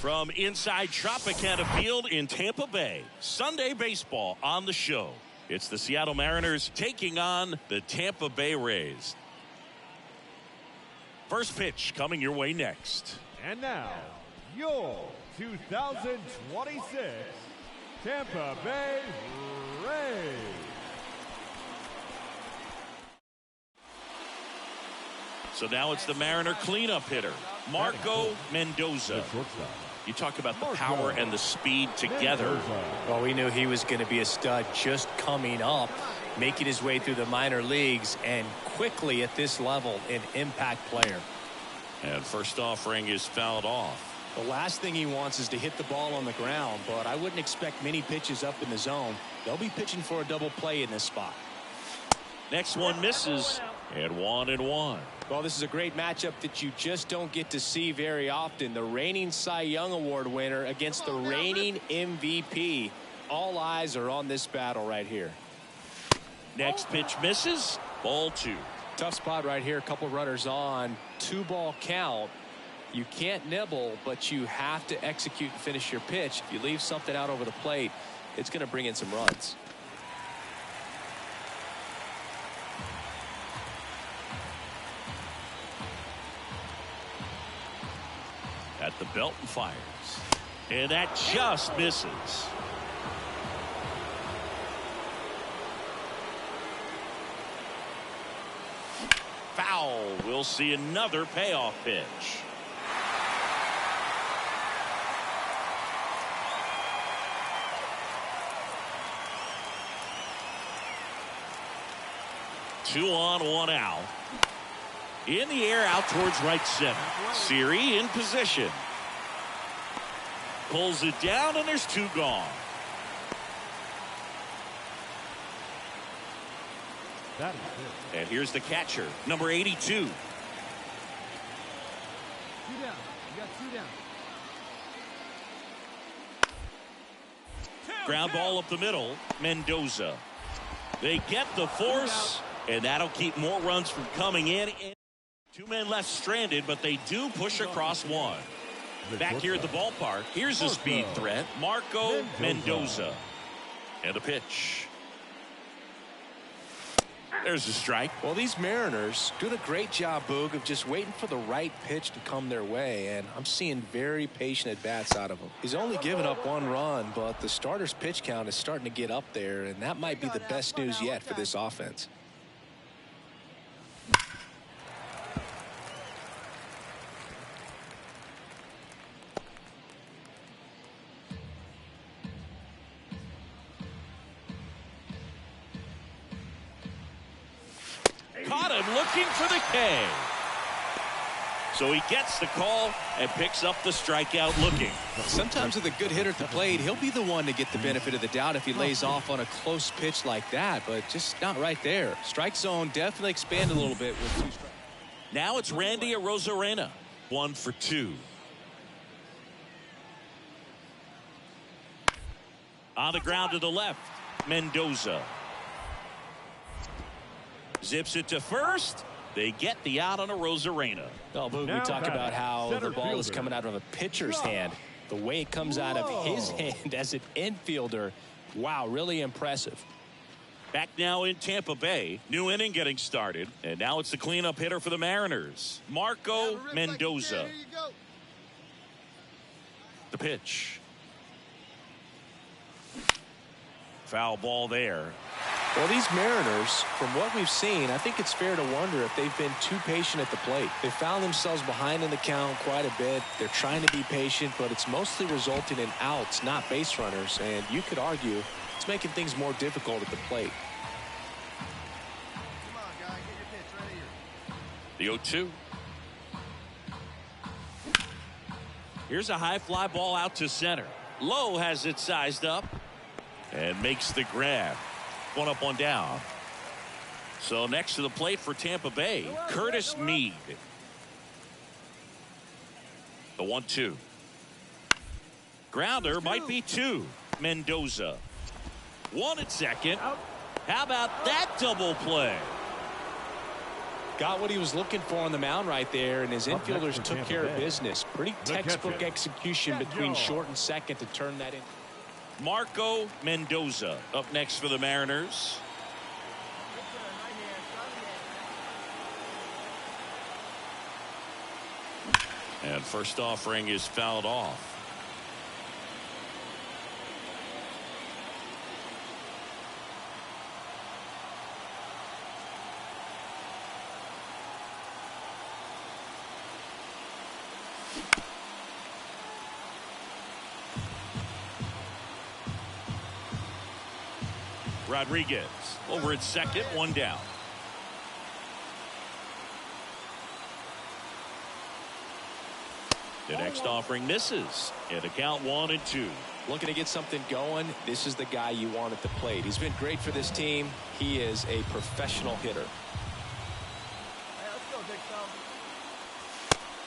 From inside Tropicana Field in Tampa Bay, Sunday baseball on the show. It's the Seattle Mariners taking on the Tampa Bay Rays. First pitch coming your way next. And now, your 2026 Tampa Bay Rays. So now it's the Mariner cleanup hitter, Marco Mendoza. You talk about the power and the speed together. Well, we knew he was going to be a stud just coming up, making his way through the minor leagues, and quickly at this level, an impact player. And first offering is fouled off. The last thing he wants is to hit the ball on the ground, but I wouldn't expect many pitches up in the zone. They'll be pitching for a double play in this spot. Next one misses, and 1-1. Well, this is a great matchup that you just don't get to see very often. The reigning Cy Young Award winner against the reigning MVP. All eyes are on this battle right here. Next pitch misses, ball 2. Tough spot right here. A couple runners on. 2-ball count. You can't nibble, but you have to execute and finish your pitch. If you leave something out over the plate, it's going to bring in some runs. At the belt and fires. And that just misses. Foul. We'll see another payoff pitch. Two on, one out. In the air, out towards right center. Siri in position. Pulls it down, and there's 2 gone. That is it. And here's the catcher, number 82. 2 down. You got 2 down. Ground ball up the middle, Mendoza. They get the force, and that'll keep more runs from coming in. 2 men left stranded, but they do push across one. Back here at the ballpark, here's a speed threat, Marco Mendoza. And a pitch. There's a strike. Well, these Mariners doing a great job, Boog, of just waiting for the right pitch to come their way, and I'm seeing very patient at-bats out of him. He's only given up 1 run, but the starter's pitch count is starting to get up there, and that might be the best news yet for this offense. Caught him looking for the K. So he gets the call and picks up the strikeout looking. Sometimes with a good hitter at the plate, he'll be the one to get the benefit of the doubt if he lays off on a close pitch like that, but just not right there. Strike zone definitely expanded a little bit with 2 strikes. Now it's Randy Arozarena, 1 for 2. On the ground to the left, Mendoza. Zips it to first. They get the out on Arozarena. Oh, Boog, we talk about how the ball is coming out of a pitcher's hand. The way it comes out of his hand as an infielder, wow, really impressive. Back now in Tampa Bay. New inning getting started. And now it's the cleanup hitter for the Mariners, Marco Mendoza. The pitch. Foul ball there. Well, these Mariners, from what we've seen, I think it's fair to wonder if they've been too patient at the plate. They found themselves behind in the count quite a bit. They're trying to be patient, but it's mostly resulting in outs, not base runners. And you could argue it's making things more difficult at the plate. Come on, guy, get your pitch right here. The 0-2. Here's a high fly ball out to center. Lowe has it sized up and makes the grab. 1 up, 1 down. So next to the plate for Tampa Bay, Curtis Mead. The 1-2. Grounder might be 2. Mendoza. 1 at second. How about that double play? Got what he was looking for on the mound right there, and his infielders took care of business. Pretty textbook execution between short and second to turn that in. Marco Mendoza up next for the Mariners. And first offering is fouled off. Rodriguez over at second, one down. The next offering misses, and a count 1-2. Looking to get something going. This is the guy you want at the plate. He's been great for this team. He is a professional hitter.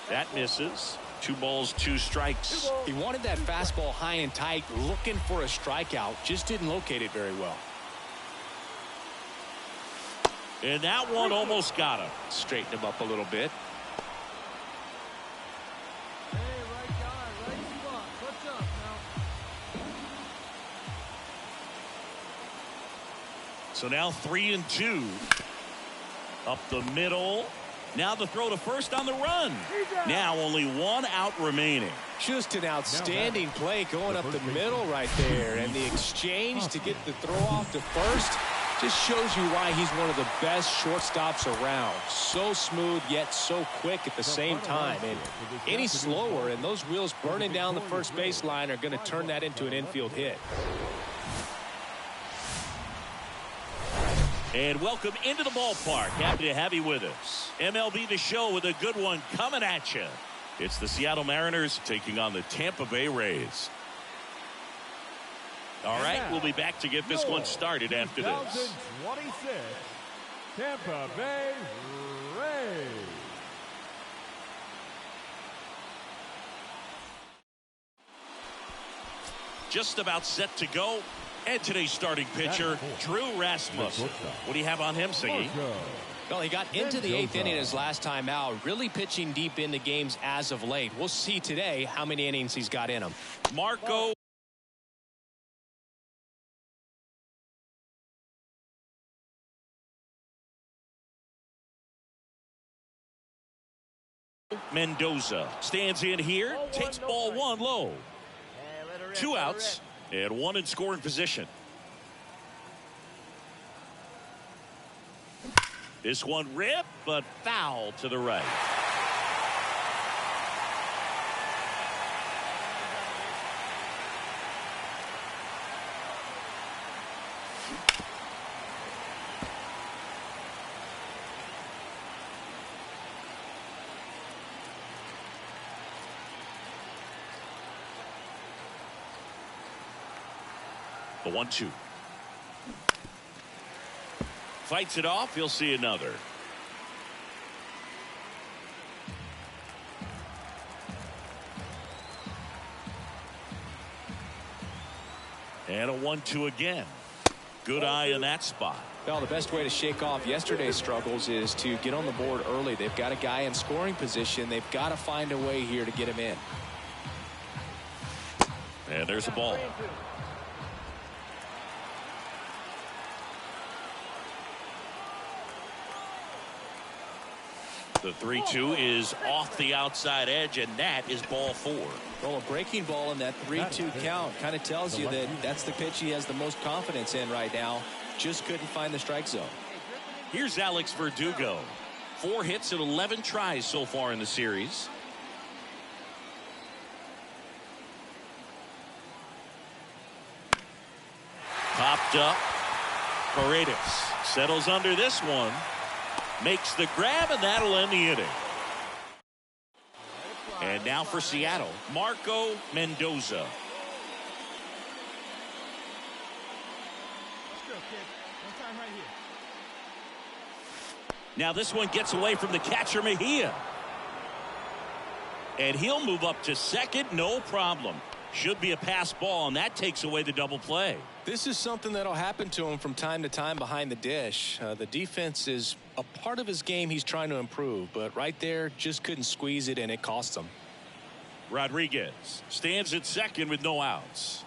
That misses. 2 balls, 2 strikes. He wanted that fastball high and tight, looking for a strikeout. Just didn't locate it very well. And that one almost got him. Straighten him up a little bit. So now 3-2. Up the middle. Now the throw to first on the run. Now only 1 out remaining. Just an outstanding play going up the middle right there. And the exchange to get the throw off to first just shows you why he's one of the best shortstops around. So smooth yet so quick at the same time. And any slower and those wheels burning down the first baseline are going to turn that into an infield hit. And welcome into the ballpark. Happy to have you with us. MLB The Show with a good one coming at you. It's the Seattle Mariners taking on the Tampa Bay Rays. All right, we'll be back to get this one started after this. 2026 Tampa Bay Rays. Just about set to go. And today's starting pitcher, Drew Rasmussen. What do you have on him, Siggy? Well, he got into the 8th inning his last time out, really pitching deep into games as of late. We'll see today how many innings he's got in him. Marco Mendoza stands in here, takes ball 1 low. 2 outs. And 1 in scoring position. This one ripped, but foul to the right. The 1-2. Fights it off. He'll see another. And a 1-2 again. Good eye in that spot. Well, the best way to shake off yesterday's struggles is to get on the board early. They've got a guy in scoring position. They've got to find a way here to get him in. And there's a ball. The 3-2 is off the outside edge, and that is ball 4. Well, a breaking ball in that 3-2 count kind of tells you that that's the pitch he has the most confidence in right now. Just couldn't find the strike zone. Here's Alex Verdugo. 4 hits and 11 tries so far in the series. Popped up. Paredes settles under this one. Makes the grab, and that'll end the inning. And now for Seattle, Marco Mendoza. Now this one gets away from the catcher Mejia. And he'll move up to second, no problem. Should be a pass ball, and that takes away the double play. This is something that'll happen to him from time to time behind the dish. The defense is a part of his game he's trying to improve, but right there just couldn't squeeze it, and it cost him. Rodriguez stands at second with no outs.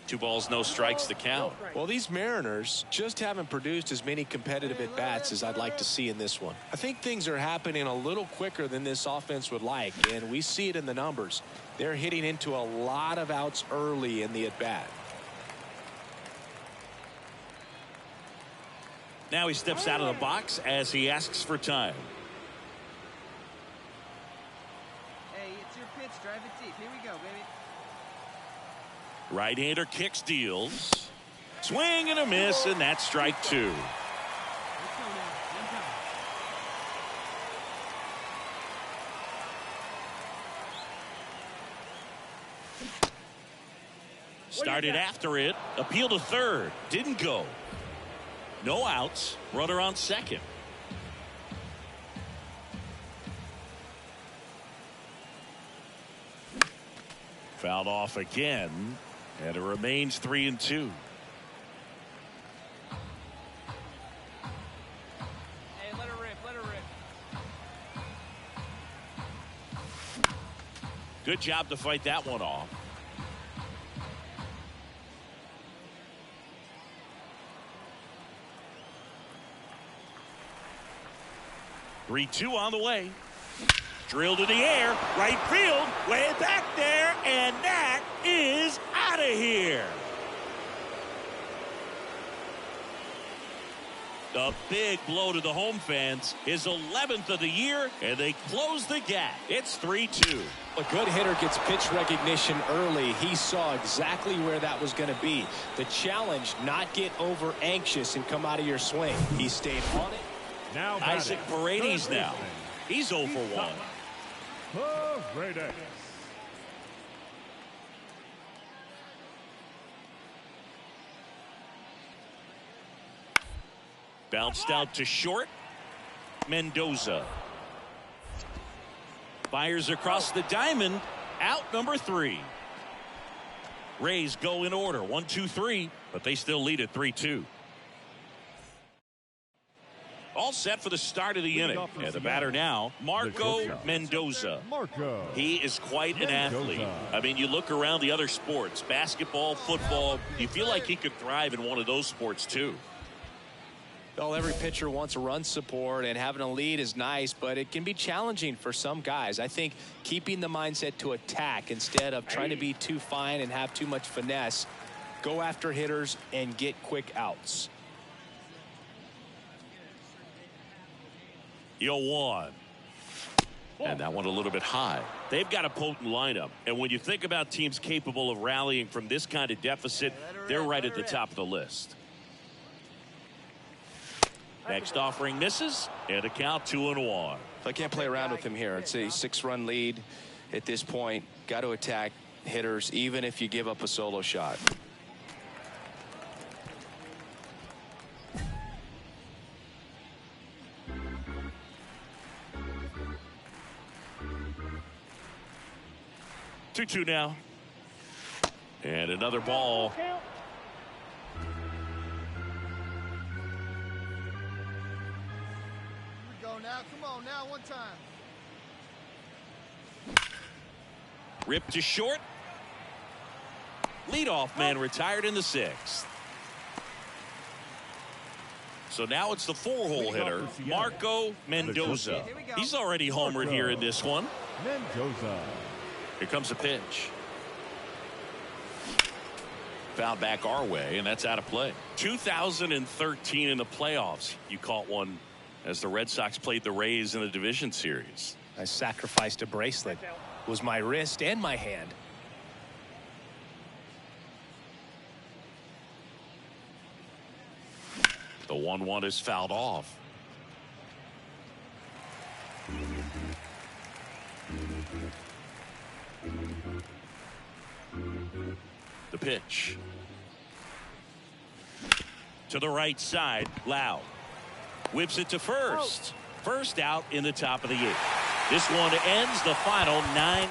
Two balls, no strikes to count. Well, these Mariners just haven't produced as many competitive at-bats as I'd like to see in this one. I think things are happening a little quicker than this offense would like, and we see it in the numbers. They're hitting into a lot of outs early in the at-bat. Now he steps out of the box as he asks for time. Hey, it's your pitch. Drive it deep. Here we go, baby. Right-hander kicks, deals. Swing and a miss, and that's strike two. Started after it. Appeal to third. Didn't go. No outs. Runner on second. Fouled off again. And it remains 3-2. Hey, let her rip. Let her rip. Good job to fight that one off. Three-two on the way. Drilled in the air, right field, way back there, and that is out of here. A big blow to the home fans, his 11th of the year, and they close the gap. It's 3-2. A good hitter gets pitch recognition early. He saw exactly where that was going to be. The challenge, not get over anxious and come out of your swing. He stayed on it. Now Isaac Paredes now. He's 0 for 1. Paredes. Bounced out to short. Mendoza fires across the diamond. Out number 3. Rays go in order 1, 2, 3, but they still lead at 3-2. All set for the start of the inning. And the batter now, Marco Mendoza. He is quite an athlete. I mean, you look around the other sports, basketball, football, you feel like he could thrive in one of those sports too. Well, every pitcher wants a run support, and having a lead is nice, but it can be challenging for some guys. I think keeping the mindset to attack instead of trying to be too fine and have too much finesse, go after hitters and get quick outs. 0-1. And that one a little bit high. They've got a potent lineup. And when you think about teams capable of rallying from this kind of deficit, they're right at the top of the list. Next offering misses, and a count 2-1. I can't play around with him here. It's a 6-run lead at this point. Got to attack hitters, even if you give up a solo shot. Two now. And another ball. Here we go now. Come on now, one time. Ripped to short. Leadoff man retired in the 6th. So now it's the 4-hole hitter, Marco Mendoza. He's already homered here in this one. Mendoza. Here comes a pitch. Fouled back our way, and that's out of play. 2013 in the playoffs, you caught one as the Red Sox played the Rays in the division series. I sacrificed a bracelet. It was my wrist and my hand. The 1-1 is fouled off. The pitch. To the right side, Lau. Whips it to first. First out in the top of the 8th. This one ends the final 9-2.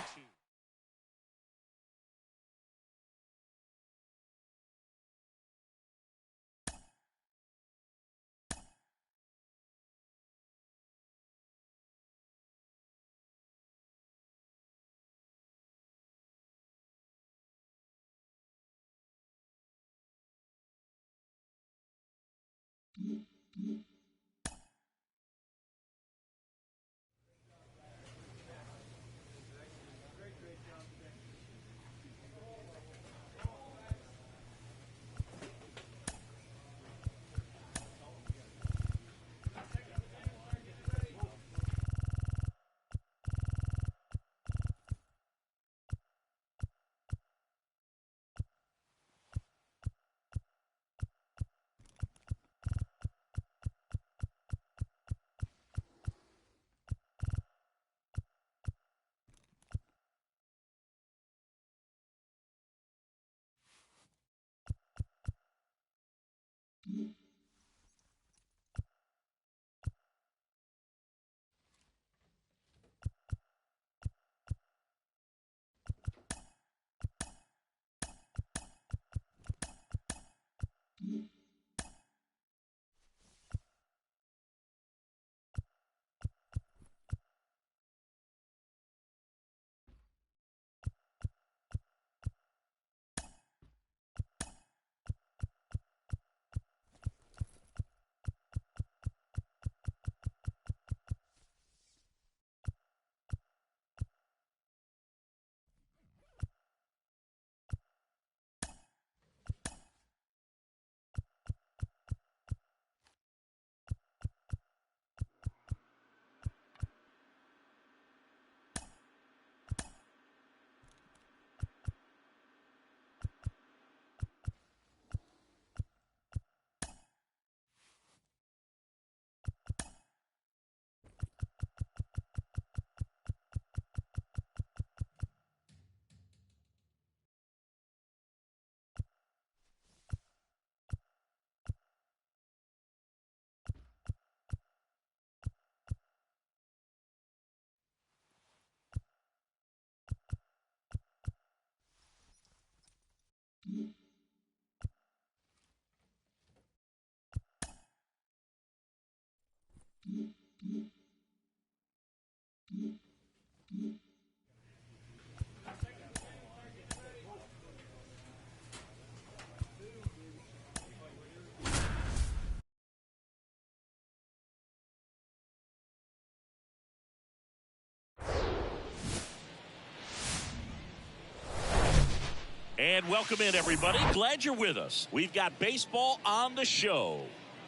And welcome in, everybody. Glad you're with us. We've got baseball on the show.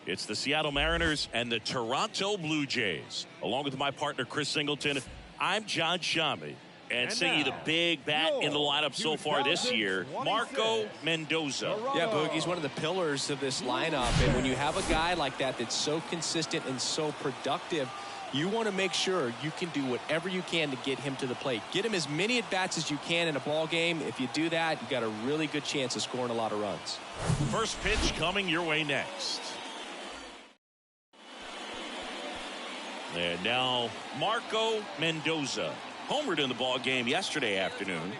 It's the Seattle Mariners and the Toronto Blue Jays. Along with my partner, Chris Singleton, I'm John Shammy. And singing you the big bat in the lineup so far this year, Marco Mendoza. Yeah, Boog, he's one of the pillars of this lineup. And when you have a guy like that that's so consistent and so productive, you want to make sure you can do whatever you can to get him to the plate. Get him as many at-bats as you can in a ball game. If you do that, you've got a really good chance of scoring a lot of runs. First pitch coming your way next. And now Marco Mendoza. Homered in the ball game yesterday afternoon.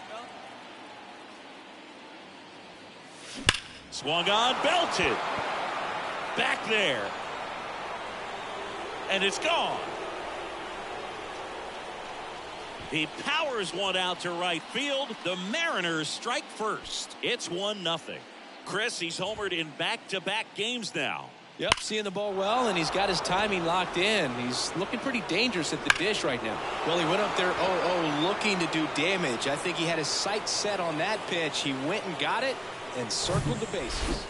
Swung on, belted. Back there. And it's gone. He powers one out to right field. The Mariners strike first. It's 1-0. Chris, he's homered in back-to-back games now. Yep, seeing the ball well, and he's got his timing locked in. He's looking pretty dangerous at the dish right now. Well, he went up there 0-0 looking to do damage. I think he had his sights set on that pitch. He went and got it and circled the bases.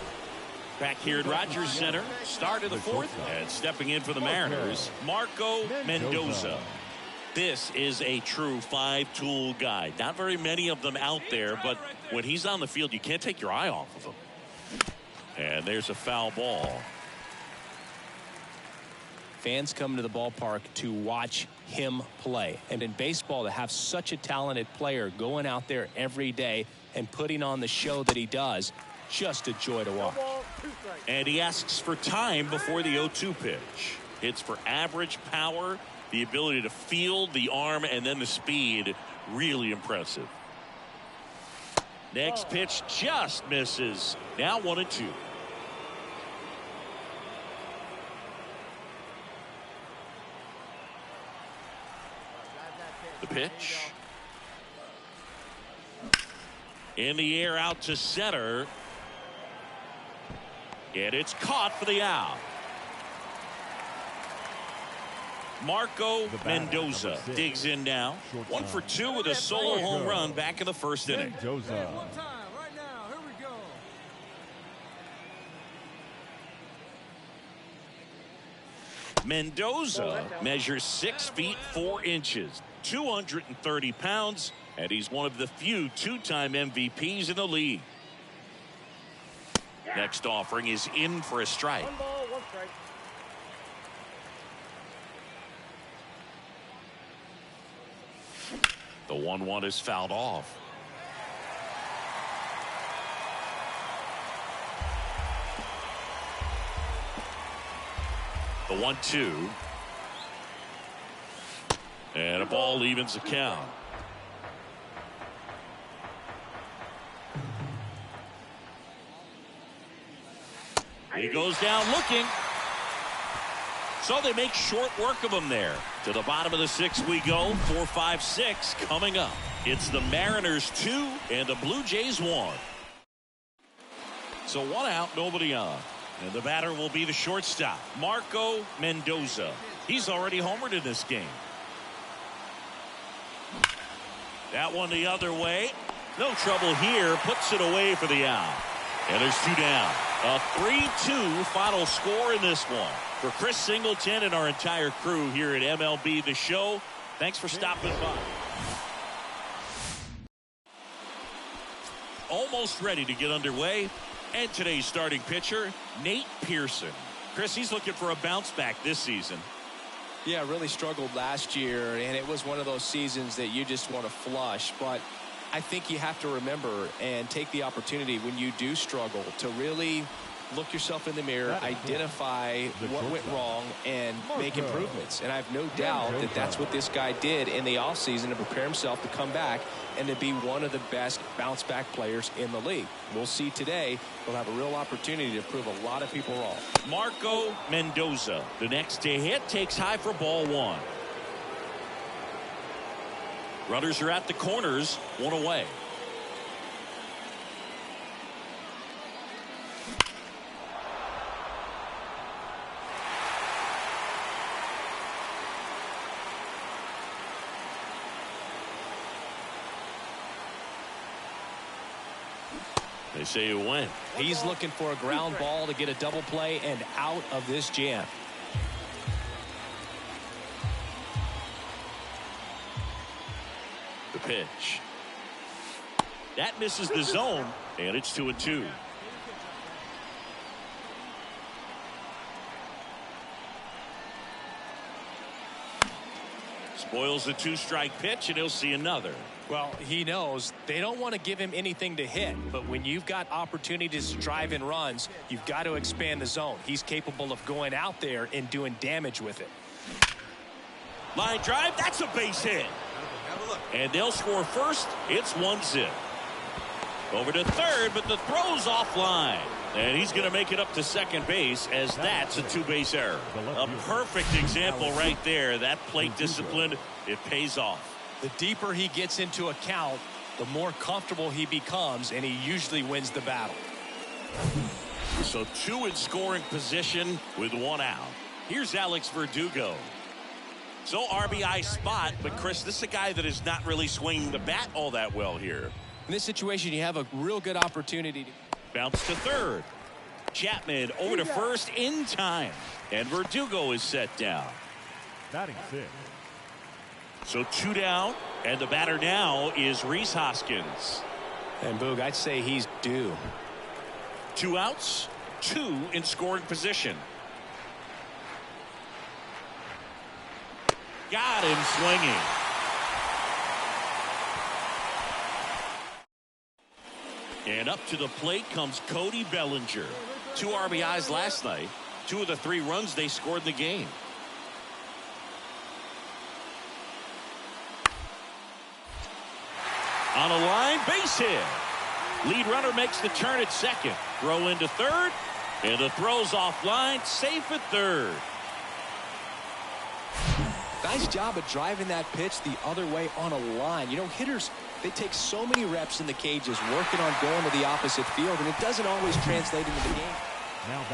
Back here at Rogers Center, start of the fourth. And stepping in for the Mariners, Marco Mendoza. This is a true five-tool guy. Not very many of them out there, but when he's on the field, you can't take your eye off of him. And there's a foul ball. Fans come to the ballpark to watch him play. And in baseball, to have such a talented player going out there every day and putting on the show that he does, just a joy to watch. And he asks for time before the 0-2 pitch. Hits for average power, the ability to field, the arm, and then the speed. Really impressive. Next pitch just misses. Now 1-2. The pitch. In the air out to center. And it's caught for the out. Marco The batter, Mendoza number 6. digs in now. Shortstop. 1 for 2 with a solo home run back in the first inning. Mendoza. One time, right now. Here we go. Mendoza measures 6 feet 4 inches, 230 pounds, and he's one of the few two-time MVPs in the league. Next offering is in for a strike. 1 ball, 1 strike. The 1-1 is fouled off. The 1-2. And a ball evens the count. He goes down looking. So they make short work of him there. To the bottom of the 6th we go. 4-5-6 coming up. It's the Mariners 2 and the Blue Jays 1. So 1 out, nobody on. And the batter will be the shortstop, Marco Mendoza. He's already homered in this game. That one the other way. No trouble here. Puts it away for the out. And there's 2 down. A 3-2 final score in this one. For Chris Singleton and our entire crew here at MLB The Show, thanks for stopping by. Almost ready to get underway. And today's starting pitcher, Nate Pearson. Chris, he's looking for a bounce back this season. Yeah, really struggled last year, and it was one of those seasons that you just want to flush. But I think you have to remember and take the opportunity when you do struggle to really look yourself in the mirror, identify what went wrong, and make improvements. And I have no doubt that that's what this guy did in the offseason to prepare himself to come back and to be one of the best bounce-back players in the league. We'll see today. We'll have a real opportunity to prove a lot of people wrong. Marco Mendoza, the next to hit, takes high for ball 1. Runners are at the corners, 1 away. They say it went. He's looking for a ground ball to get a double play and out of this jam. The pitch. That misses the zone, and it's 2-2. Spoils the 2-strike pitch, and he'll see another. Well, he knows they don't want to give him anything to hit, but when you've got opportunities to drive in runs, you've got to expand the zone. He's capable of going out there and doing damage with it. Line drive, that's a base hit. And they'll score first. It's 1-0. Over to third, but the throw's offline. And he's going to make it up to second base as that's a 2-base error. A perfect example right there. That plate discipline, it pays off. The deeper he gets into a count, the more comfortable he becomes, and he usually wins the battle. So 2 in scoring position with 1 out. Here's Alex Verdugo. So RBI spot, but Chris, this is a guy that is not really swinging the bat all that well here. In this situation, you have a real good opportunity to bounce to third. Chapman over to first in time. And Verdugo is set down. Batting 6. So 2 down, and the batter now is Rhys Hoskins. And Boog, I'd say he's due. 2 outs, 2 in scoring position. Got him swinging. And up to the plate comes Cody Bellinger. 2 RBIs last night. 2 of the 3 runs they scored in the game. On a line, base hit. Lead runner makes the turn at second. Throw into third, and the throw's offline, safe at third. Nice job of driving that pitch the other way on a line. You know, hitters, they take so many reps in the cages working on going to the opposite field, and it doesn't always translate into the game.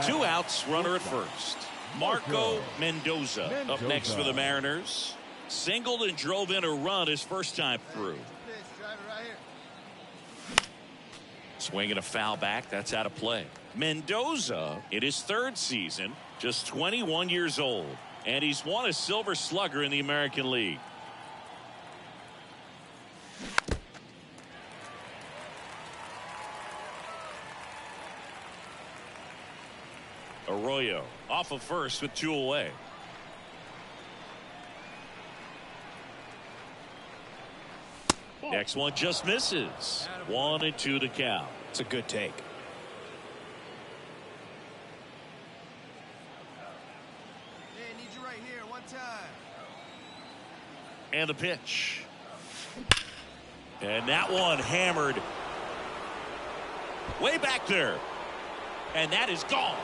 2 outs, runner at first. Marco Mendoza up next for the Mariners. Singled and drove in a run his first time through. Swinging a foul back. That's out of play. Mendoza in his third season, just 21 years old. And he's won a Silver Slugger in the American League. Arroyo off of first with 2 away. Next one just misses. 1-2 to count. It's a good take. Hey, need you right here, one time. And the pitch. And that one hammered way back there. And that is gone.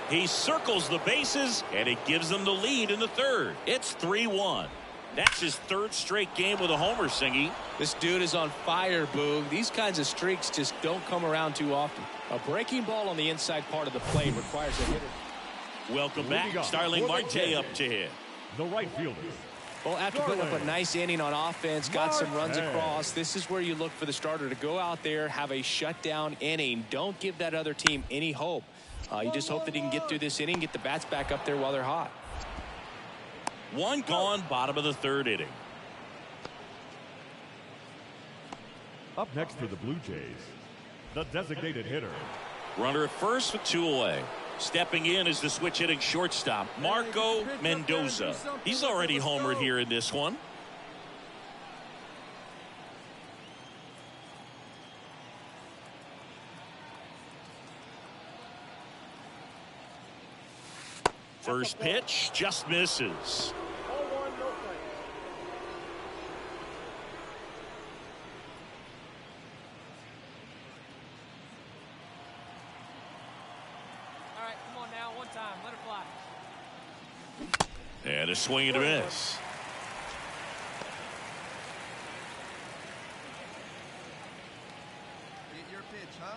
He circles the bases, and it gives them the lead in the third. It's 3-1. That's his third straight game with a homer, Singy. This dude is on fire, Boog. These kinds of streaks just don't come around too often. A breaking ball on the inside part of the plate requires a hitter. Welcome back. Starling Marte up to hit. The right fielder. Well, after putting up a nice inning on offense, got some runs across, this is where you look for the starter to go out there, have a shutdown inning. Don't give that other team any hope. You just hope that he can get through this inning, get the bats back up there while they're hot. One gone, bottom of the third inning. Up next for the Blue Jays, the designated hitter. Runner at first with 2 away. Stepping in is the switch hitting shortstop, Marco Mendoza. He's already homered here in this one. First pitch just misses. All right, come on now, one time, let it fly. And a swing and a miss. Get your pitch, huh?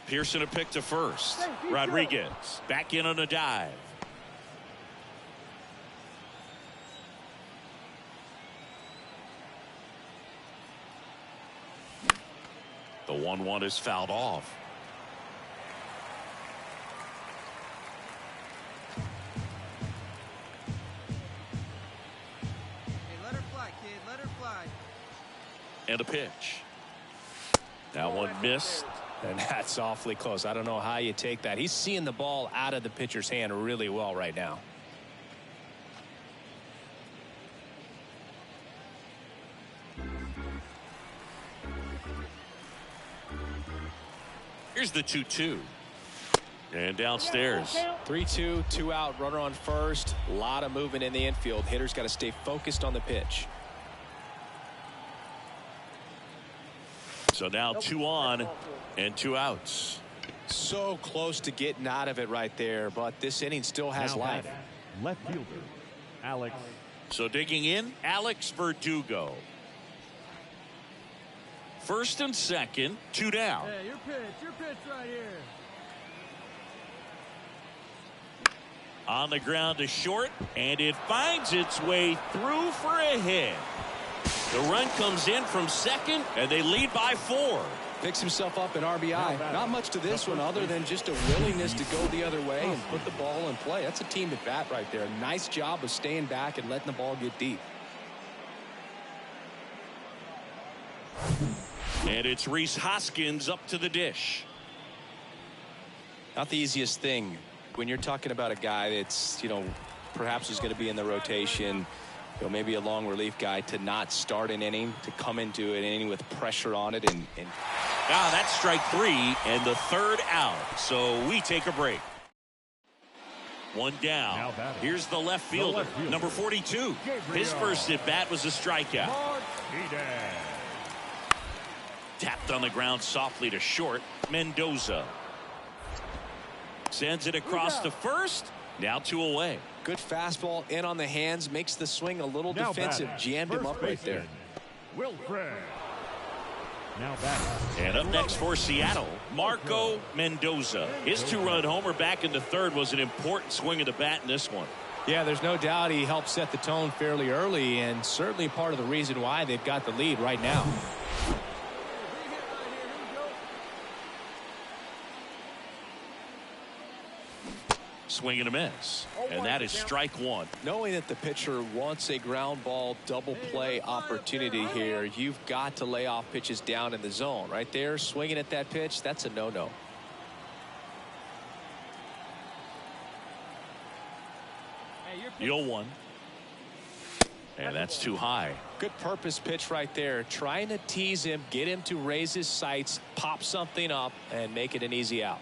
Pearson a pick to first. Rodriguez back in on a dive. The 1-1 is fouled off. Hey, let her fly, kid, let her fly. And a pitch. That one missed. And that's awfully close. I don't know how you take that. He's seeing the ball out of the pitcher's hand really well right now. Here's the 2-2. And downstairs. 3-2, 2 out, runner on first. A lot of movement in the infield. Hitter's got to stay focused on the pitch. So now 2 on and 2 outs. So close to getting out of it right there, but this inning still has Now life. batting, left fielder, Alex. So digging in, Alex Verdugo. First and second, 2 down. Hey, your pitch right here. On the ground to short, and it finds its way through for a hit. The run comes in from second, and they lead by 4. Picks himself up an RBI. Not much to this one other than just a willingness to go the other way and put the ball in play. That's a team at bat right there. Nice job of staying back and letting the ball get deep. And it's Rhys Hoskins up to the dish. Not the easiest thing when you're talking about a guy that's, perhaps is going to be in the rotation, maybe a long relief guy, to not start an inning, to come into an inning with pressure on it. And That's strike 3 and the third out. So we take a break. One down. Here's the left fielder, number 42. His first at bat was a strikeout. Tapped on the ground softly to short. Mendoza sends it across to first. Now 2 away. good fastball in on the hands, makes the swing a little defensive. Jammed him up right there. Wilfred. Now batting. And up next for Seattle, Marco Mendoza. His 2-run homer back in the third was an important swing of the bat in this one. Yeah, there's no doubt he helped set the tone fairly early, and certainly part of the reason why they've got the lead right now. Swing and a miss. And that is strike one. Knowing that the pitcher wants a ground ball double play opportunity here, you've got to lay off pitches down in the zone. Right there, swinging at that pitch, that's a no-no. The 0-1. And that's too high. Good purpose pitch right there. Trying to tease him, get him to raise his sights, pop something up, and make it an easy out.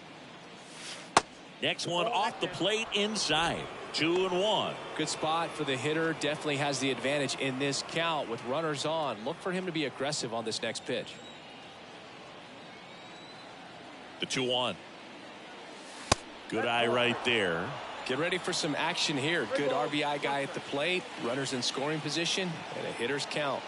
Next one off the plate inside. 2-1. Good spot for the hitter. Definitely has the advantage in this count with runners on. Look for him to be aggressive on this next pitch. The 2-1. Good eye right there. Get ready for some action here. Good RBI guy at the plate. Runners in scoring position and a hitter's count.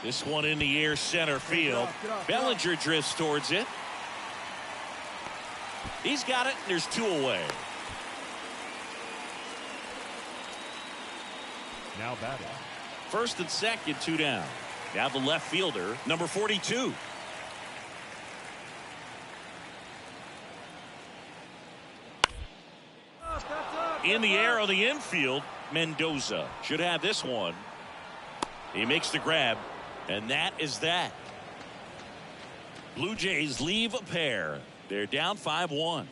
This one in the air center field. Bellinger drifts towards it. He's got it, and there's 2 away. Now batting. First and second, 2 down. Now the left fielder, number 42. In the air on the infield, Mendoza should have this one. He makes the grab, and that is that. Blue Jays leave a pair. They're down 5-1.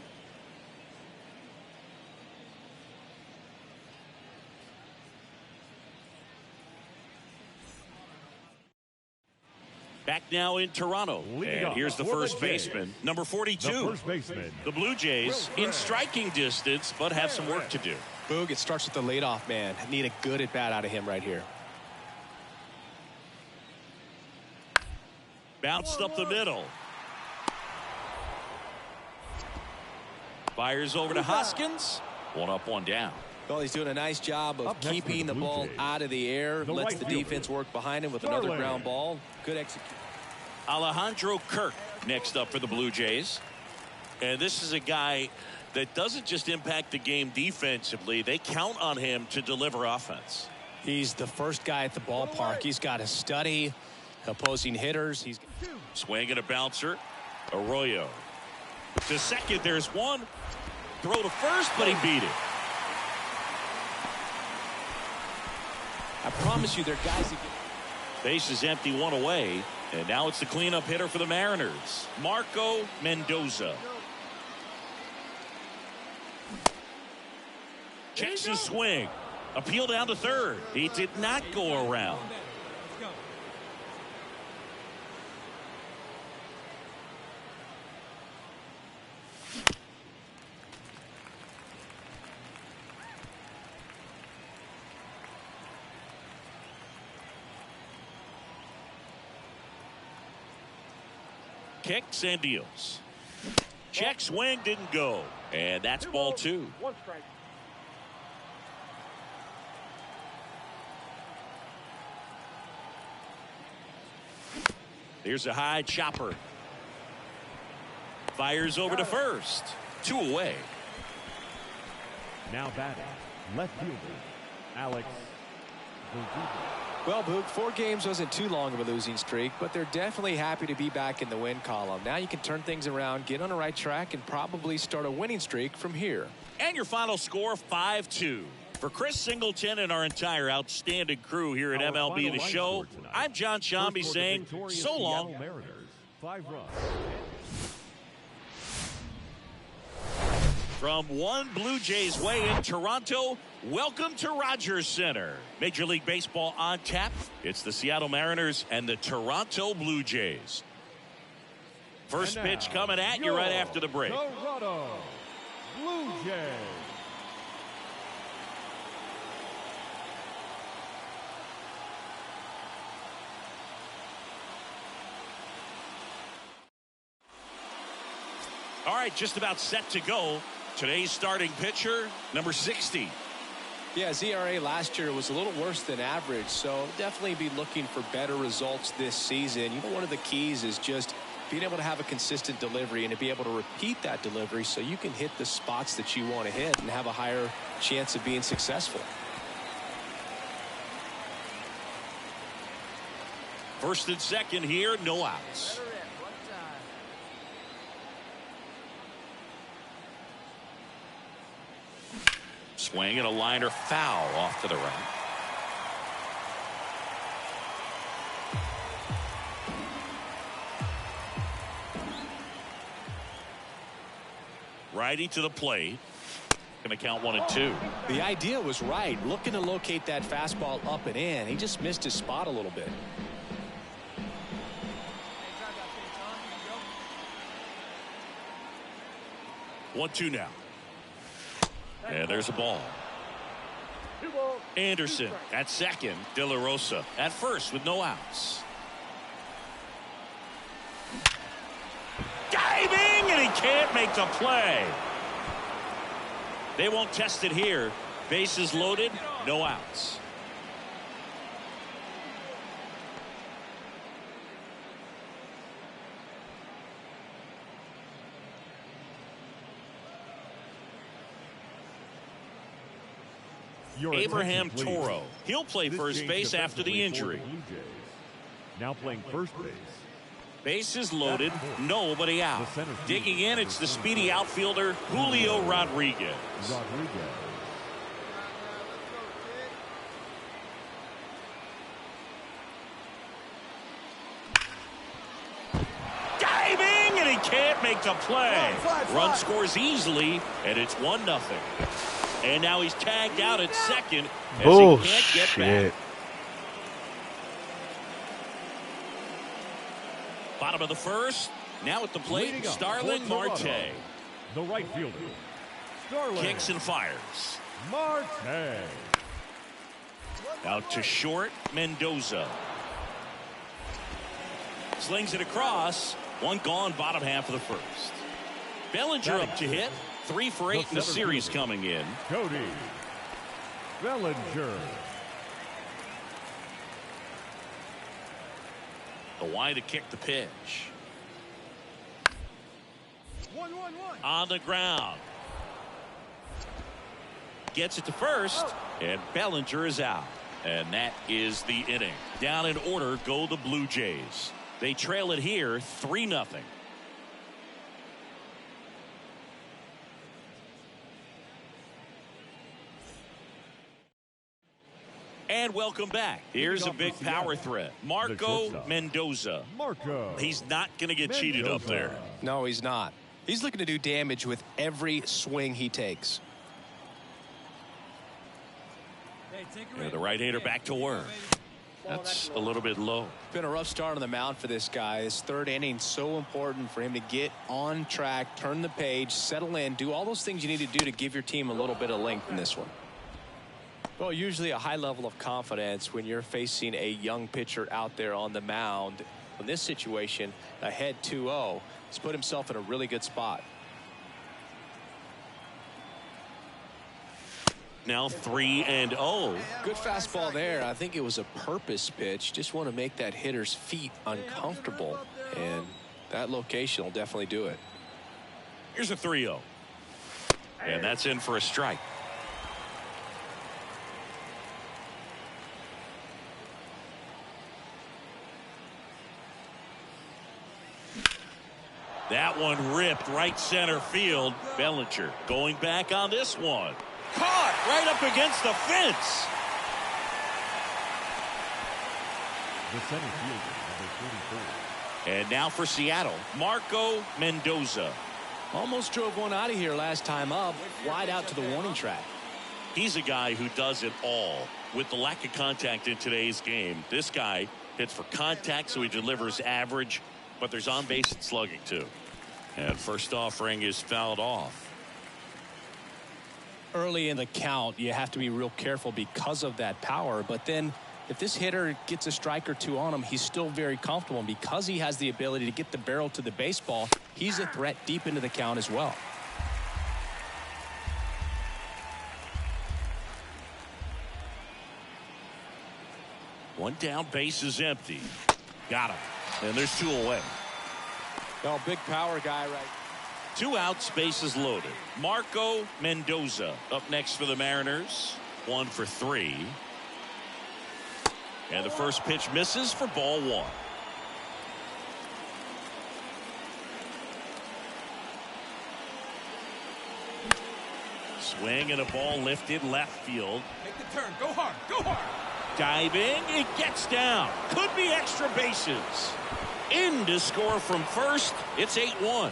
Back now in Toronto. And here's the first baseman, number 42. The first baseman. The Blue Jays in striking distance, but have some work to do. Boog, it starts with the leadoff man. Need a good at bat out of him right here. Bounced up the middle. Fires over to Hoskins. 1 up, 1 down. Well, he's doing a nice job of keeping the ball out of the air. Lets the defense work behind him with another ground ball. Good execution. Alejandro Kirk next up for the Blue Jays. And this is a guy that doesn't just impact the game defensively. They count on him to deliver offense. He's the first guy at the ballpark. He's got to study opposing hitters. He's swing and a bouncer. Arroyo to second. There's one. Throw to first, but he beat it. I promise you, they're guys that base is empty, 1 away, and now it's the cleanup hitter for the Mariners, Marco Mendoza. Checks his swing. Appeal down to third. He did not go around. Kicks and deals. Check swing, didn't go. And that's ball 2. 1 strike. Here's a high chopper. Fires over to first. 2 away. Now batting. Left fielder, Alex. Well, Boog, 4 games wasn't too long of a losing streak, but they're definitely happy to be back in the win column. Now you can turn things around, get on the right track, and probably start a winning streak from here. And your final score, 5-2. For Chris Singleton and our entire outstanding crew here at MLB The Show, I'm John Shambi saying so long. Mariners, 5 runs. From one Blue Jays way in Toronto, welcome to Rogers Center. Major League Baseball on tap. It's the Seattle Mariners and the Toronto Blue Jays. First pitch coming at you right after the break. Toronto Blue Jays. All right, just about set to go. Today's starting pitcher, number 60. Yeah, his ERA last year was a little worse than average, so definitely be looking for better results this season. You know, one of the keys is just being able to have a consistent delivery and to be able to repeat that delivery so you can hit the spots that you want to hit and have a higher chance of being successful. First and second here, no outs. Swing and a liner foul off to the right. Righty to the plate. Going to count 1 and 2. The idea was right. Looking to locate that fastball up and in. He just missed his spot a little bit. 1-2 now. And there's a ball. Anderson at second. De La Rosa at first with no outs. Diving, and he can't make the play. They won't test it here. Bases loaded, no outs. Abraham Toro. He'll play first base after the injury. Now playing first base. Bases loaded, nobody out. Digging in, it's the speedy outfielder Julio Rodriguez. Diving, and he can't make the play. Run scores easily, and it's 1-0. And now he's tagged out at second as he can't get back. Bottom of the first. Now at the plate, Starling Marte. The right fielder. Starling. Kicks and fires. Marte. Out to short, Mendoza. Slings it across. 1 gone, bottom half of the first. Bellinger up to hit. 3 for 8 in the series coming in. Cody Bellinger. The wide to kick the pitch. 1-1-1. On the ground. Gets it to first, and Bellinger is out. And that is the inning. Down in order go the Blue Jays. They trail it here 3-0. And welcome back. Here's a big power threat. Marco Mendoza. He's not going to get cheated up there. No, he's not. He's looking to do damage with every swing he takes. And the right-hander back to work. That's a little bit low. Been a rough start on the mound for this guy. His third inning, so important for him to get on track, turn the page, settle in, do all those things you need to do to give your team a little bit of length in this one. Well, usually a high level of confidence when you're facing a young pitcher out there on the mound. In this situation, ahead 2-0, he's put himself in a really good spot. Now 3-0. Good fastball there. I think it was a purpose pitch. Just want to make that hitter's feet uncomfortable. And that location will definitely do it. Here's a 3-0. And that's in for a strike. That one ripped right center field. Bellinger going back on this one. Caught right up against the fence. The center fielder, number 44. And now for Seattle, Marco Mendoza. Almost drove one out of here last time up, wide out to the warning track. He's a guy who does it all. With the lack of contact in today's game, this guy hits for contact, so he delivers average, but there's on base and slugging too. And first offering is fouled off. Early in the count, you have to be real careful because of that power. But then if this hitter gets a strike or two on him, he's still very comfortable. And because he has the ability to get the barrel to the baseball, he's a threat deep into the count as well. One down, base is empty. Got him. And there's two away. Well, big power guy right. Two outs, bases loaded. Marco Mendoza up next for the Mariners. 1 for 3. And the first pitch misses for ball 1. Swing and a ball lifted left field. Make the turn. Go hard. Go hard. Diving, it gets down. Could be extra bases. In to score from first. It's 8-1.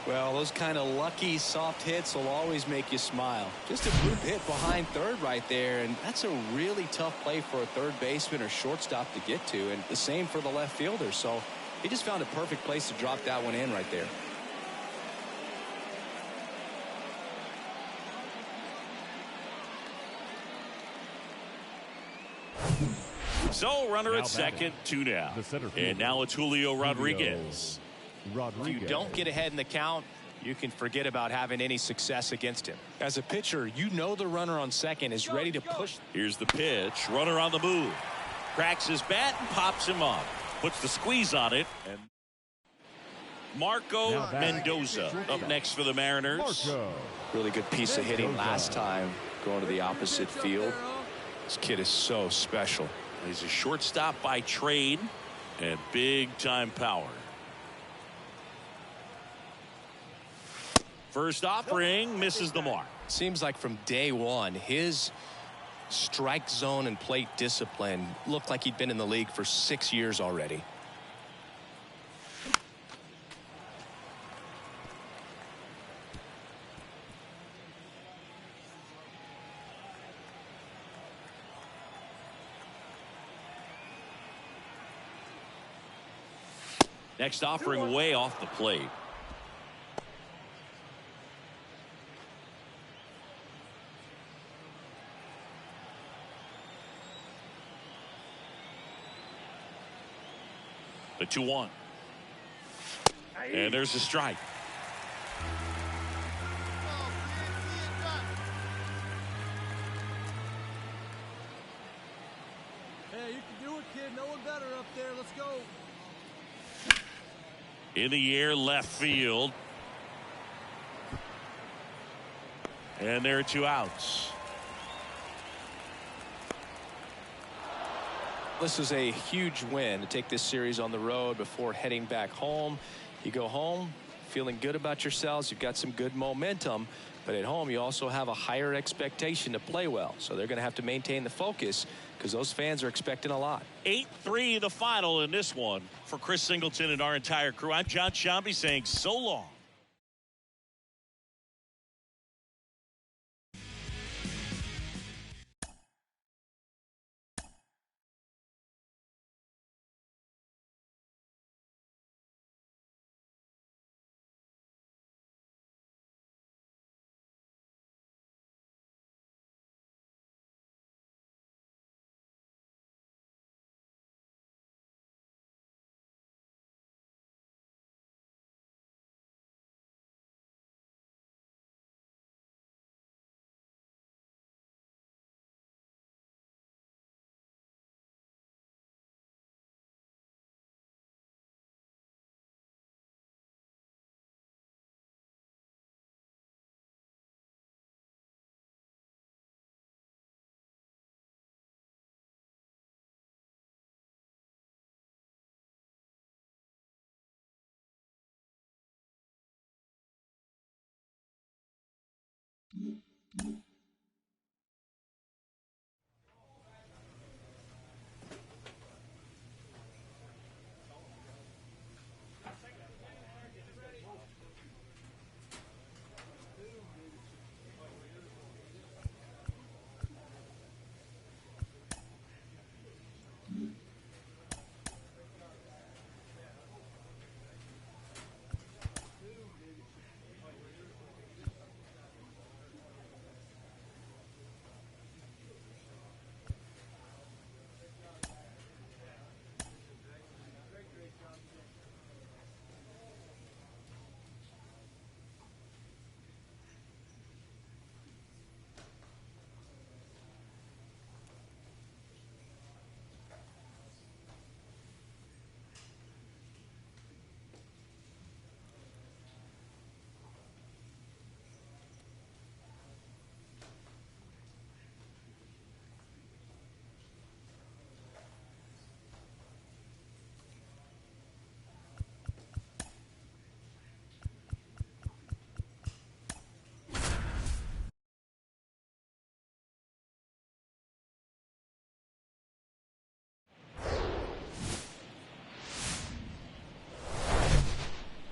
Well, those kind of lucky soft hits will always make you smile. Just a good hit behind third right there, and that's a really tough play for a third baseman or shortstop to get to, and the same for the left fielder. So he just found a perfect place to drop that one in right there. So runner Now at second, batting. 2 down. The center fielder, And now it's Julio Rodriguez. If you don't get ahead in the count, you can forget about having any success against him. As a pitcher, you know the runner on second is ready to push. Here's the pitch. Runner on the move. Cracks his bat and pops him up. Puts the squeeze on it. And Marco Now batting. Mendoza up next for the Mariners. Marco. Really good piece of hitting last time going to the opposite field. This kid is so special. He's a shortstop by trade and big time power. First offering misses the mark. Seems like from day one, his strike zone and plate discipline looked like he'd been in the league for 6 years already. Next offering way off the plate. The 2-1. And there's a strike. Hey, you can do it, kid. No one better up there. Let's go. In the air, left field. And there are 2 outs. This is a huge win to take this series on the road before heading back home. You go home feeling good about yourselves. You've got some good momentum, but at home you also have a higher expectation to play well. So they're going to have to maintain the focus because those fans are expecting a lot. 8-3 the final in this one. For Chris Singleton and our entire crew, I'm John Shambi saying so long.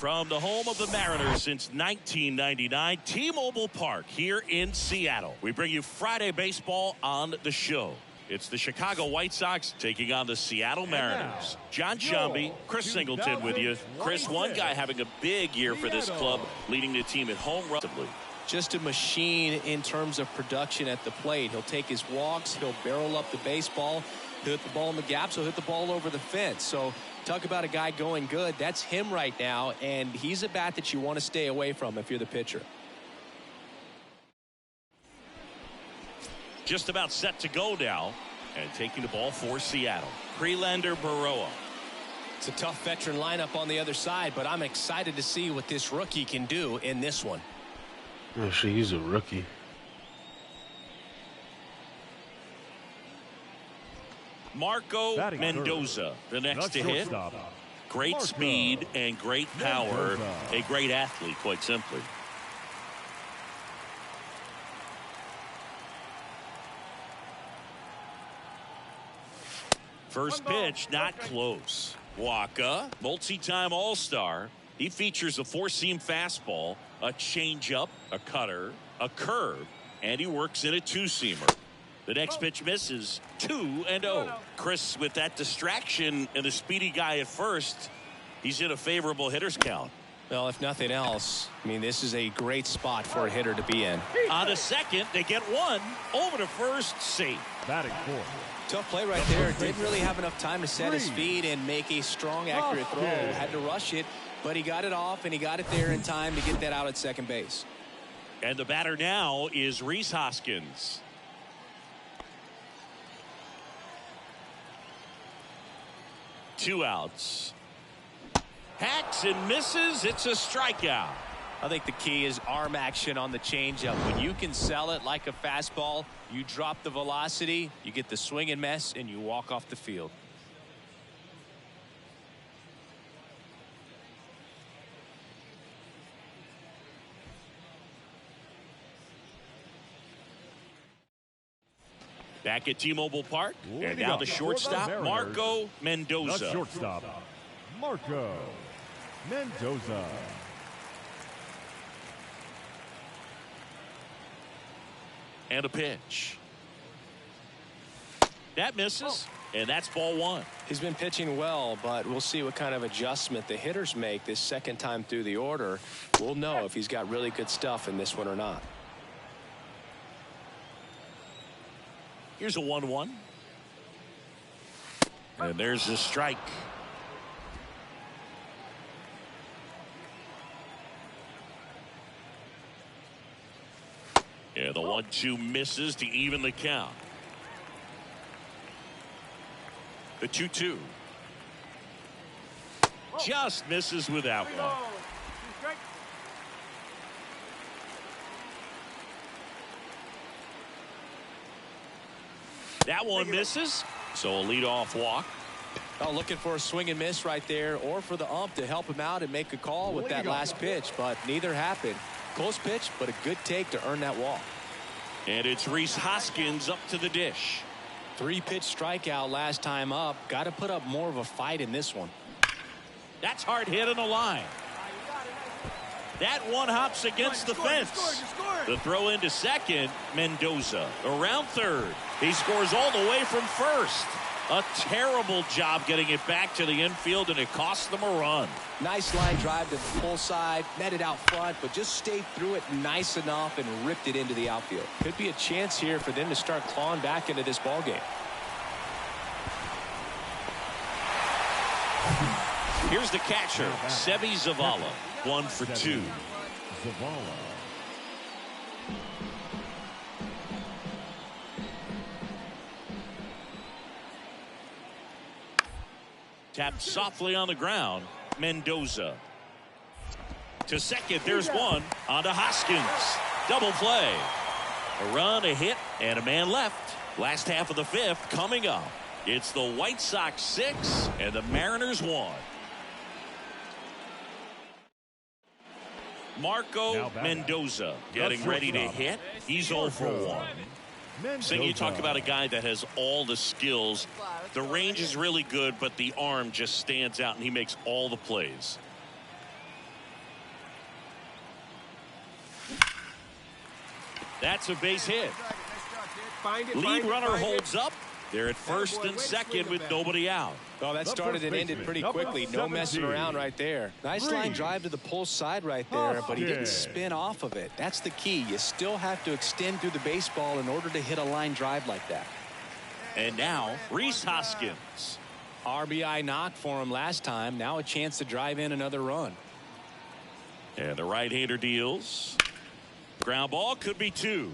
From the home of the Mariners since 1999, T-Mobile Park here in Seattle. We bring you Friday baseball on the show. It's the Chicago White Sox taking on the Seattle Mariners. John Shambi, Chris Singleton with you. Chris, one guy having a big year for this club, leading the team at home run. Just a machine in terms of production at the plate. He'll take his walks. He'll barrel up the baseball. He'll hit the ball in the gaps. He'll hit the ball over the fence. So talk about a guy going good. That's him right now, and he's a bat that you want to stay away from if you're the pitcher. Just about set to go now, and taking the ball for Seattle, Prelander Berroa. It's a tough veteran lineup on the other side, but I'm excited to see what this rookie can do in this one. Actually, he's a rookie. Marco Batting Mendoza, the next to hit. shortstop, Great Marco speed and great power. Mendoza. A great athlete, quite simply. First pitch, not close. Waka, multi-time All-Star. He features a four-seam fastball, a changeup, a cutter, a curve, and he works in a two-seamer. The next pitch misses. 2-0. Chris, with that distraction and the speedy guy at first, he's in a favorable hitter's count. Well, if nothing else, I mean, this is a great spot for a hitter to be in. On to second, they get one. Over to first, safe. Batting fourth. Tough play right there. Didn't really have enough time to set his feet and make a strong, accurate throw. Had to rush it, but he got it off, and he got it there in time to get that out at second base. And the batter now is Rhys Hoskins. Two outs. Hacks and misses. It's a strikeout. I think the key is arm action on the changeup. When you can sell it like a fastball, you drop the velocity, you get the swing and miss, and you walk off the field. Back at T-Mobile Park, and Leading now up the for shortstop, the Mariners, Marco The Mendoza. shortstop, Marco Mendoza. And a pitch. That misses, and that's ball one. He's been pitching well, but we'll see what kind of adjustment the hitters make this second time through the order. We'll know if he's got really good stuff in this one or not. Here's a 1-1. And there's the strike. Yeah, the 1-2 misses to even the count. The 2-2. Just misses with that one. That one misses, so a leadoff walk. Oh, looking for a swing and miss right there, or for the ump to help him out and make a call with that last pitch, but neither happened. Close pitch, but a good take to earn that walk. And it's Rhys Hoskins up to the dish. 3-pitch strikeout last time up. Got to put up more of a fight in this one. That's hard hit on the line. That one hops against the fence. The throw into second, Mendoza around third. He scores all the way from first. A terrible job getting it back to the infield, and it cost them a run. Nice line drive to the pull side, met it out front, but just stayed through it nice enough and ripped it into the outfield. Could be a chance here for them to start clawing back into this ball game. Here's the catcher, Seby Zavala, 1 for 2. Zavala. Tapped softly on the ground, Mendoza. To second, there's one on to Hoskins. Double play. A run, a hit, and a man left. Last half of the fifth coming up. It's the White Sox 6 and the Mariners 1. Marco Mendoza getting ready to hit. He's 0 for 1. So you talk about a guy that has all the skills. The range is really good, but the arm just stands out, and he makes all the plays. That's a base hit. Find it, Lead runner find it. holds up. They're at first and second with nobody out. Well, that started and ended pretty quickly. No messing around right there. Nice line drive to the pull side right there, but he didn't spin off of it. That's the key. You still have to extend through the baseball in order to hit a line drive like that. And now, Rhys Hoskins. RBI knock for him last time. Now a chance to drive in another run. And the right-hander deals. Ground ball could be 2.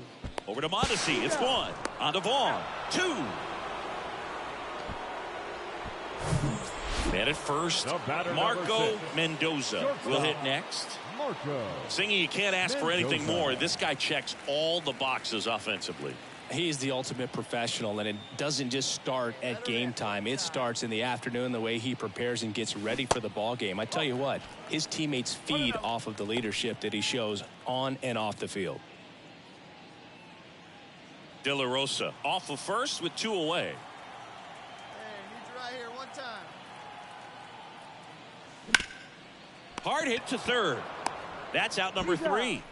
Over to Mondesi. It's 1. On to Vaughn. 2. And at first, Marco Mendoza will hit next. Singy, you can't ask for anything more. This guy checks all the boxes offensively. He's the ultimate professional, and it doesn't just start at game time. It starts in the afternoon, the way he prepares and gets ready for the ball game. I tell you what, his teammates feed off of the leadership that he shows on and off the field. De La Rosa off of first with 2 away. Hey, need you right here one time. Hard hit to third. That's out number 3.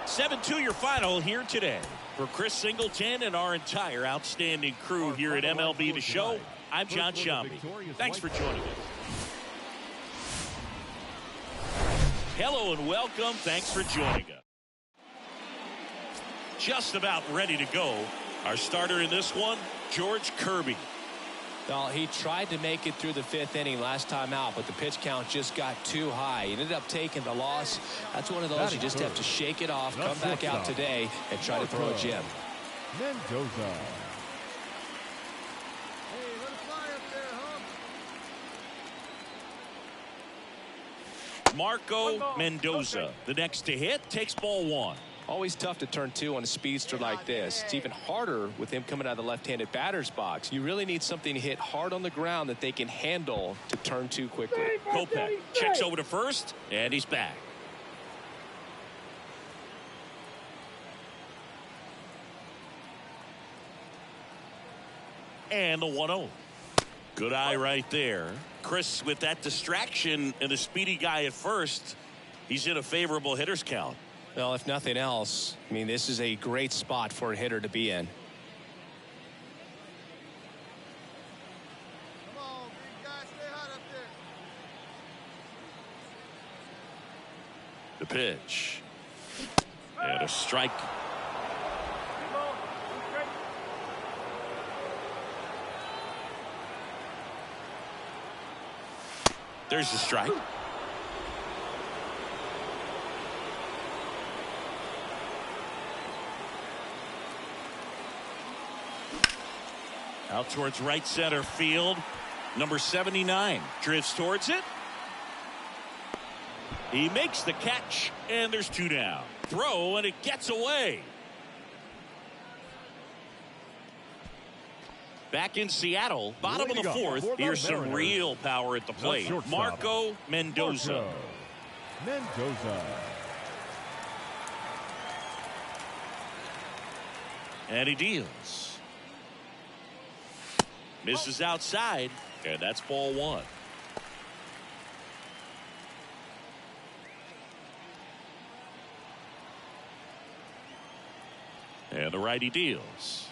7-2 your final here today. For Chris Singleton and our entire outstanding crew here at MLB The Show, I'm John Shambi. Thanks for joining us. Hello and welcome. Thanks for joining us. Just about ready to go. Our starter in this one, George Kirby. Well, he tried to make it through the 5th inning last time out, but the pitch count just got too high. He ended up taking the loss. That's one of those you just have to shake it off, come back out today, and try to throw a gem. Mendoza. Hey, let it fly up there, Marco Mendoza, the next to hit, takes ball 1. Always tough to turn 2 on a speedster like this. It's even harder with him coming out of the left-handed batter's box. You really need something to hit hard on the ground that they can handle to turn 2 quickly. Kopech checks over to first, and he's back. And the 1-0. Good eye right there. Chris, with that distraction and the speedy guy at first, he's in a favorable hitter's count. Well, if nothing else, I mean, this is a great spot for a hitter to be in. Come on, big guy, stay hot up there. The pitch. And a strike. There's the strike. Out towards right center field. Number 79 drifts towards it. He makes the catch, and there's 2 down. Throw, and it gets away. Back in Seattle, bottom of the 4th. Here's some real power at the plate. Marco Mendoza. Mendoza. And he deals. Misses outside, and that's ball 1. And the righty deals.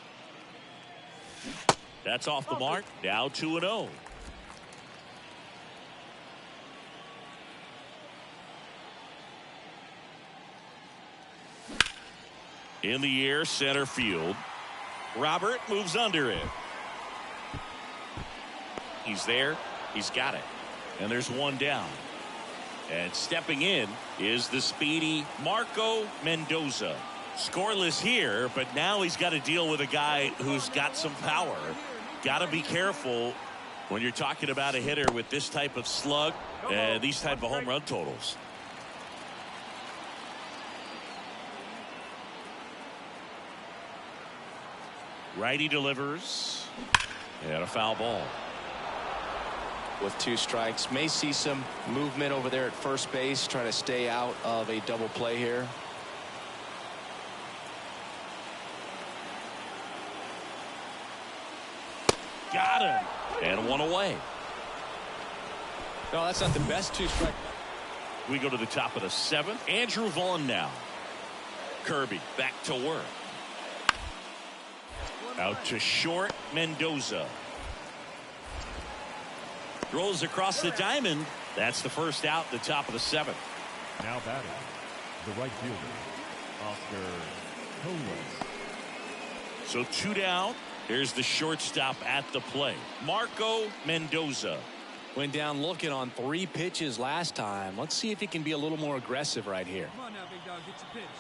That's off the mark. Now 2-0. In the air, center field. Robert moves under it. He's there. He's got it. And there's 1 down. And stepping in is the speedy Marco Mendoza. Scoreless here, but now he's got to deal with a guy who's got some power. Got to be careful when you're talking about a hitter with this type of slug and these type of home run totals. Righty delivers. And a foul ball. With 2 strikes, may see some movement over there at first base, trying to stay out of a double play here. Got him. And 1 away. No, that's not the best 2 strike. We go to the top of the 7th. Andrew Vaughn now. Kirby back to work. Out to short. Mendoza. Throws across the diamond. That's the first out, the top of the 7th. Now batting, the right fielder, Oscar Colas. So 2 down. Here's the shortstop at the plate, Marco Mendoza. Went down looking on 3 pitches last time. Let's see if he can be a little more aggressive right here. Come on now, big dog, get your pitch.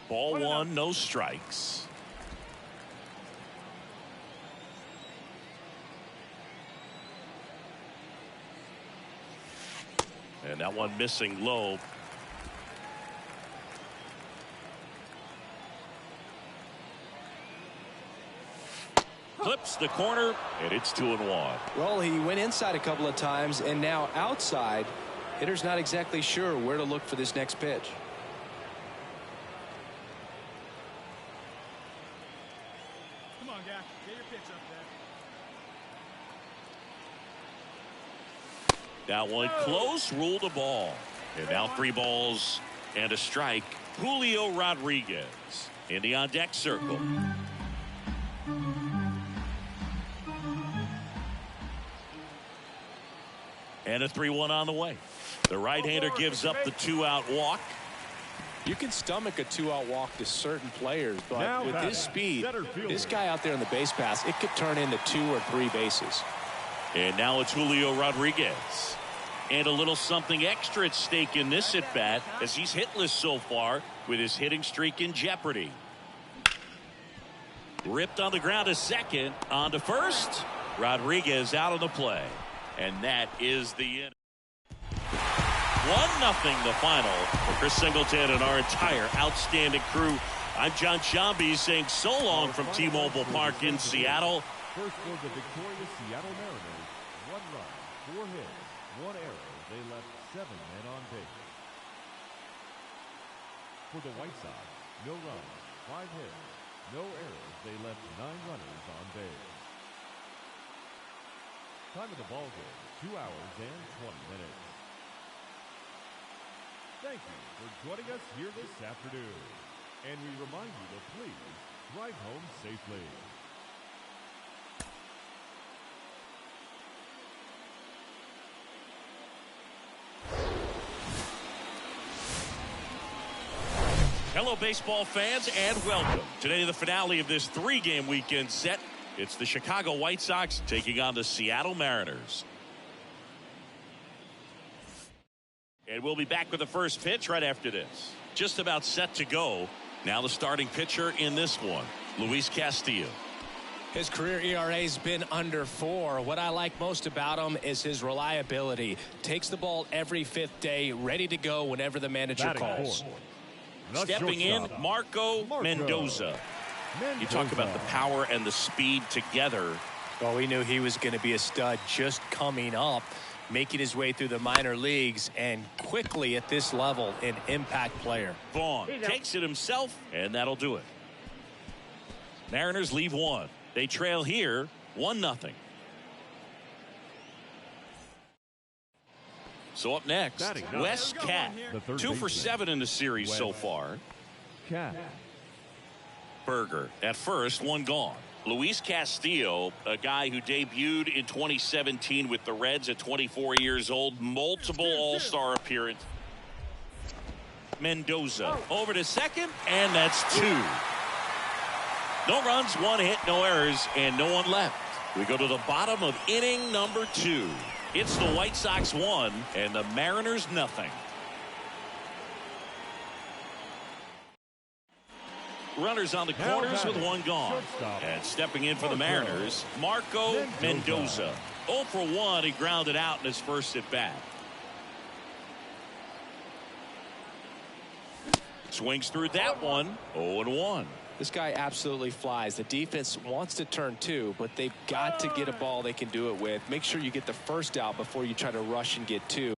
Ball 1, no strikes. And that one missing low. Clips the corner, and it's 2-1. Well, he went inside a couple of times, and now outside. Hitter's not exactly sure where to look for this next pitch. Come on, guy. Get your pitch up there. That one close, ruled a ball. And now 3 balls and a strike. Julio Rodriguez in the on-deck circle. And a 3-1 on the way. The right-hander gives up the 2-out walk. You can stomach a 2-out walk to certain players, but Now with batting, his speed, center fielder. this guy out there in the base pass, it could turn into 2 or 3 bases. And now it's Julio Rodriguez. And a little something extra at stake in this at-bat as he's hitless so far with his hitting streak in jeopardy. Ripped on the ground to second. On to first. Rodriguez out on the play. And that is the inning. 1-0 the final. For Chris Singleton and our entire outstanding crew, I'm John Shambi saying so long from T-Mobile Park in Seattle. First for the victorious Seattle Mariners, 1 run, 4 hits, 1 error. They left 7 men on base. For the White Sox, no runs, 5 hits, no errors. They left 9 runners on base. Time of the ball game, 2 hours and 20 minutes. Thank you for joining us here this afternoon. And we remind you to please drive home safely. Hello, baseball fans, and welcome. Today, the finale of this 3-game weekend set. It's the Chicago White Sox taking on the Seattle Mariners. And we'll be back with the first pitch right after this. Just about set to go. Now the starting pitcher in this one, Luis Castillo. His career ERA's been under 4. What I like most about him is his reliability. Takes the ball every 5th day, ready to go whenever the manager Batting calls. fourth, the Stepping in, shortstop, Marco Mendoza. You talk about the power and the speed together. Well, we knew he was going to be a stud just coming up, making his way through the minor leagues, and quickly at this level, an impact player. Vaughn takes it himself, and that'll do it. Mariners leave 1. They trail here 1-0. So up next, Batting Wes Cat. the third 2 for baseman. 7 in the series so far. Cat. Berger at first, 1 gone. Luis Castillo, a guy who debuted in 2017 with the Reds at 24 years old, multiple all-star appearance. Mendoza over to second, and that's 2. No runs, 1 hit, no errors, and no one left. We go to the bottom of inning number 2. It's the White Sox 1 and the Mariners 0. Runners on the corners with 1 gone. Shortstop, And stepping in for the Mariners, Marco Mendoza. 0 for 1, he grounded out in his first at bat. Swings through that one, 0-1. This guy absolutely flies. The defense wants to turn 2, but they've got to get a ball they can do it with. Make sure you get the first out before you try to rush and get 2.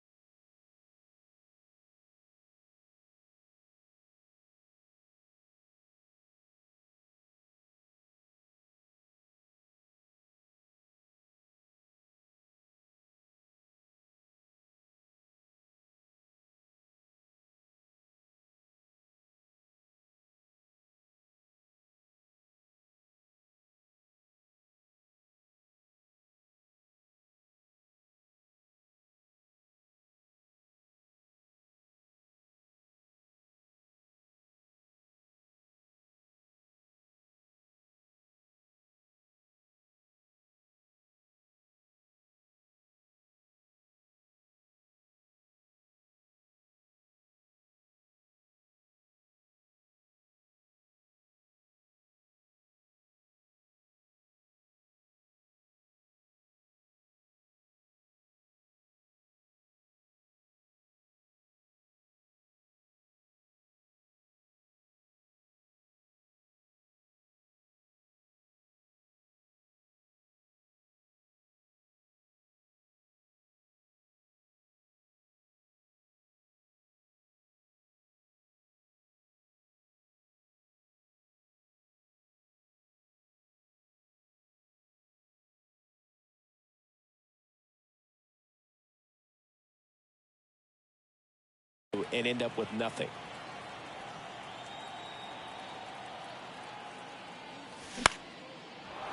2 and end up with nothing.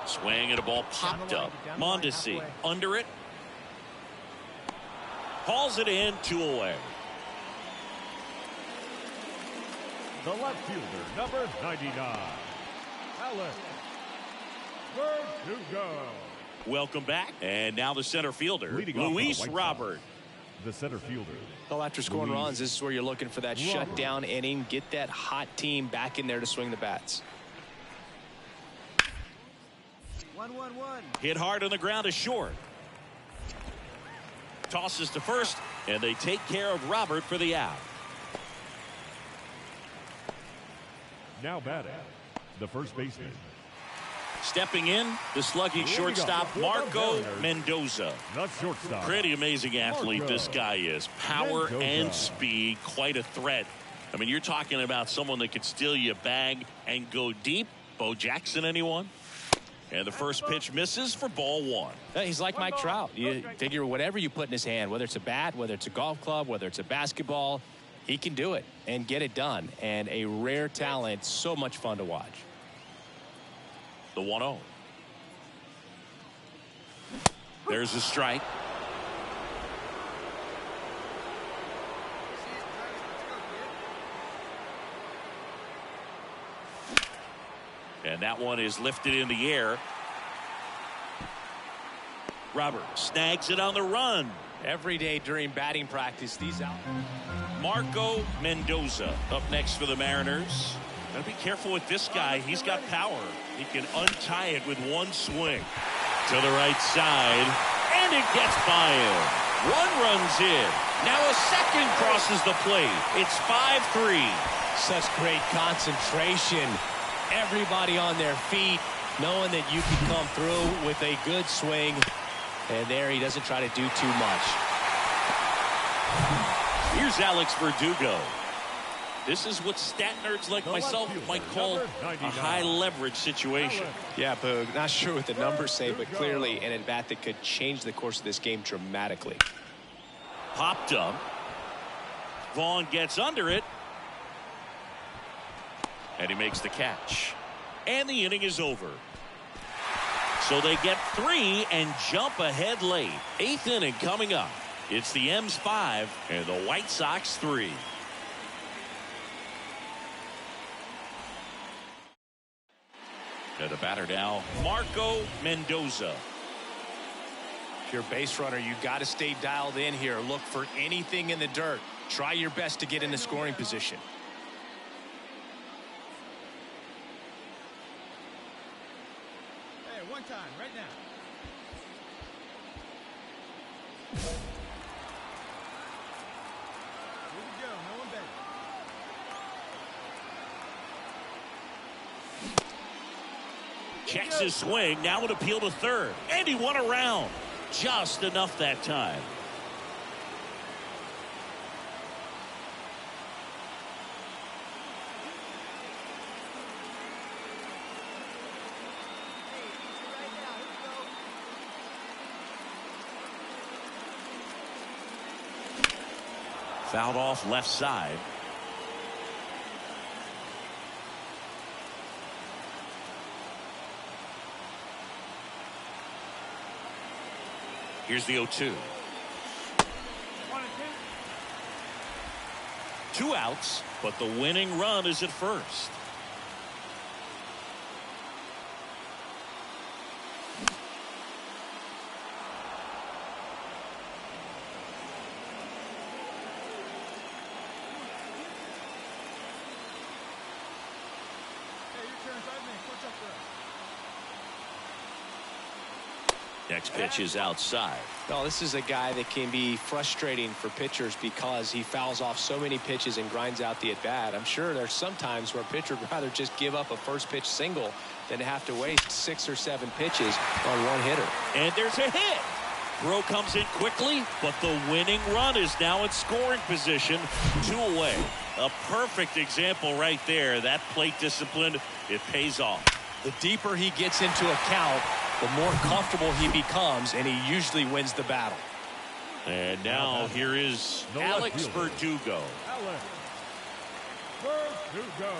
Swing and a ball popped up. Mondesi under it. Hauls it in, 2 away. The left fielder, number 99, Alex Verdugo. Welcome back. And now the center fielder, Leading off Luis for the White Robert. Sox, the center fielder. Well, after scoring Luis runs, this is where you're looking for that Robert. shutdown inning. Get that hot team back in there to swing the bats. 1-1-1. Hit hard on the ground to short. Tosses to first, and they take care of Robert for the out. Now batting, the first baseman. Stepping in, the slugging shortstop, Marco Mendoza. The shortstop. Pretty amazing athlete Marco this guy is. Power Mendoza. and speed, quite a threat. I mean, you're talking about someone that could steal you a bag and go deep. Bo Jackson, anyone? And the first pitch misses for ball 1. He's like Mike Trout. You figure whatever you put in his hand, whether it's a bat, whether it's a golf club, whether it's a basketball, he can do it and get it done. And a rare talent, so much fun to watch. The 1-0. There's a strike. And that one is lifted in the air. Robert snags it on the run. Every day during batting practice, these out. Marco Mendoza up next for the Mariners. Gotta be careful with this guy. He's got power. He can untie it with one swing. To the right side. And it gets by him. 1 runs in. Now a second crosses the plate. It's 5-3. Such great concentration. Everybody on their feet, knowing that you can come through with a good swing. And there he doesn't try to do too much. Here's Alex Verdugo. This is what stat nerds like myself might call a high leverage situation. Yeah, Boog, not sure what the numbers say, but clearly an at-bat that could change the course of this game dramatically. Popped up. Vaughn gets under it. And he makes the catch. And the inning is over. So they get 3 and jump ahead late. 8th inning coming up. It's the M's 5 and the White Sox 3. And the batter now, Marco Mendoza. If you're a base runner, you got to stay dialed in here. Look for anything in the dirt. Try your best to get in the scoring position. Hey, one time, right now. Here we go, no one better. Checks his swing. Now an appeal to third. And he won around. Just enough that time. Fouled off left side. Here's the 0-2. 2 outs, but the winning run is at first. Next pitch is outside. No, this is a guy that can be frustrating for pitchers because he fouls off so many pitches and grinds out the at-bat. I'm sure there's some times where a pitcher would rather just give up a first pitch single than to have to waste 6 or 7 pitches on one hitter. And there's a hit. Throw comes in quickly, but the winning run is now in scoring position. 2 away. A perfect example right there. That plate discipline, it pays off. The deeper he gets into a count, the more comfortable he becomes, and he usually wins the battle. And now here is Alex Verdugo. Alex Verdugo.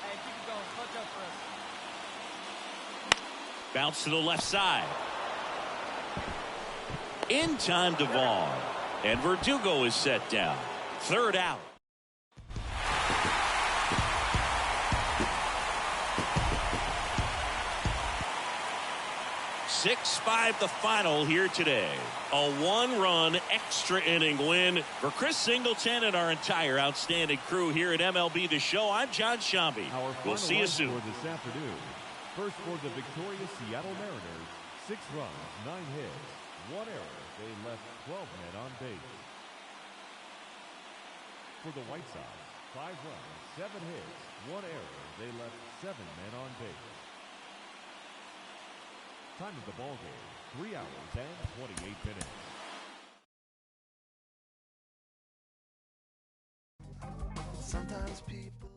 Hey, keep it going. Clutch up for us. Bounce to the left side. In time to Vaughn. And Verdugo is set down. Third out. 6-5 the final here today. A one-run extra inning win for Chris Singleton and our entire outstanding crew here at MLB The Show. I'm John Shambi. We'll see you soon. This afternoon. First for the victorious Seattle Mariners, 6 runs, 9 hits, 1 error. They left 12 men on base. For the White Sox, 5 runs, 7 hits, 1 error. They left 7 men on base. Time of the ball game, 3 hours and 28 minutes. Sometimes people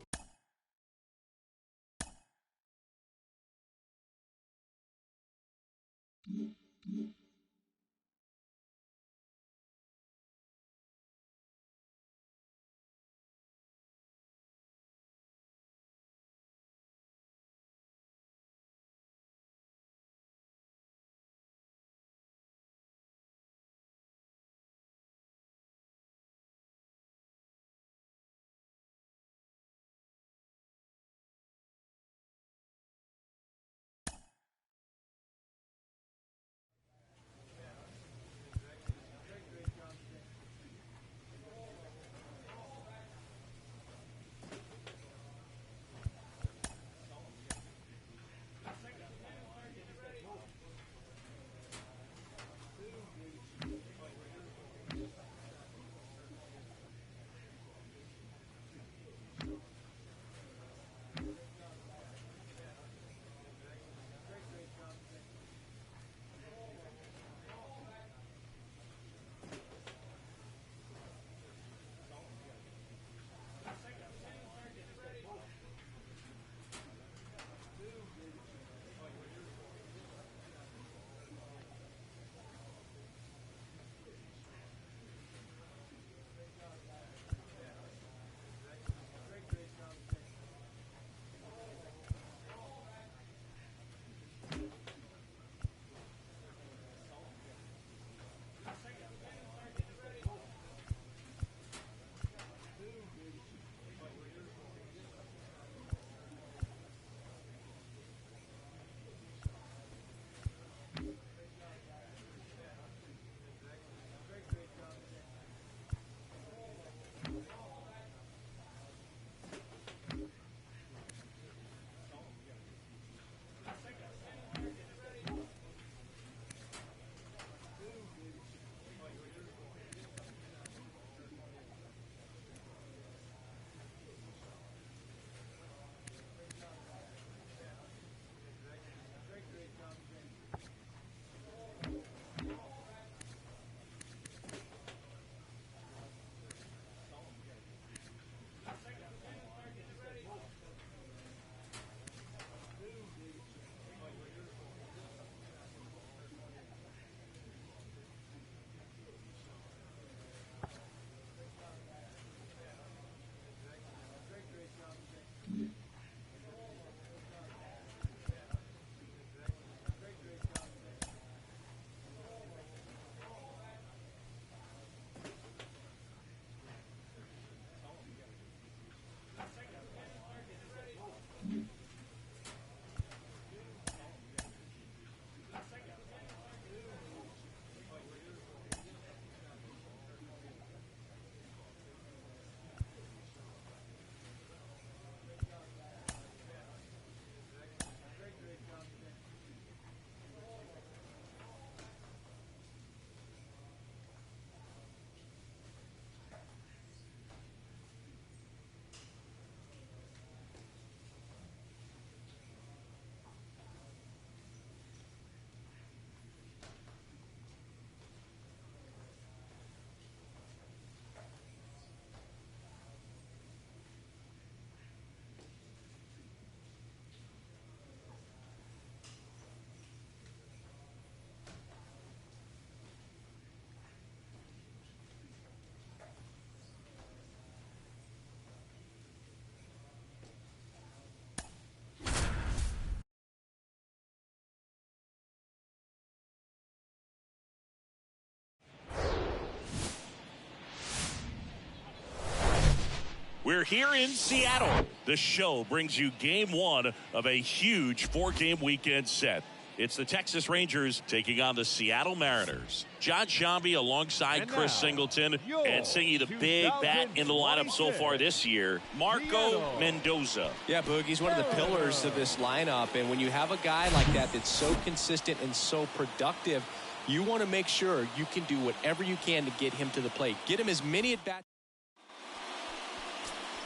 We're here in Seattle. The show brings you game one of a huge four-game weekend set. It's the Texas Rangers taking on the Seattle Mariners. John Shambi alongside Chris Singleton, and singing the big bat in the lineup so far this year, Marco Mendoza. Yeah, Boogie's one of the pillars of this lineup, and when you have a guy like that that's so consistent and so productive, you want to make sure you can do whatever you can to get him to the plate. Get him as many at-bats.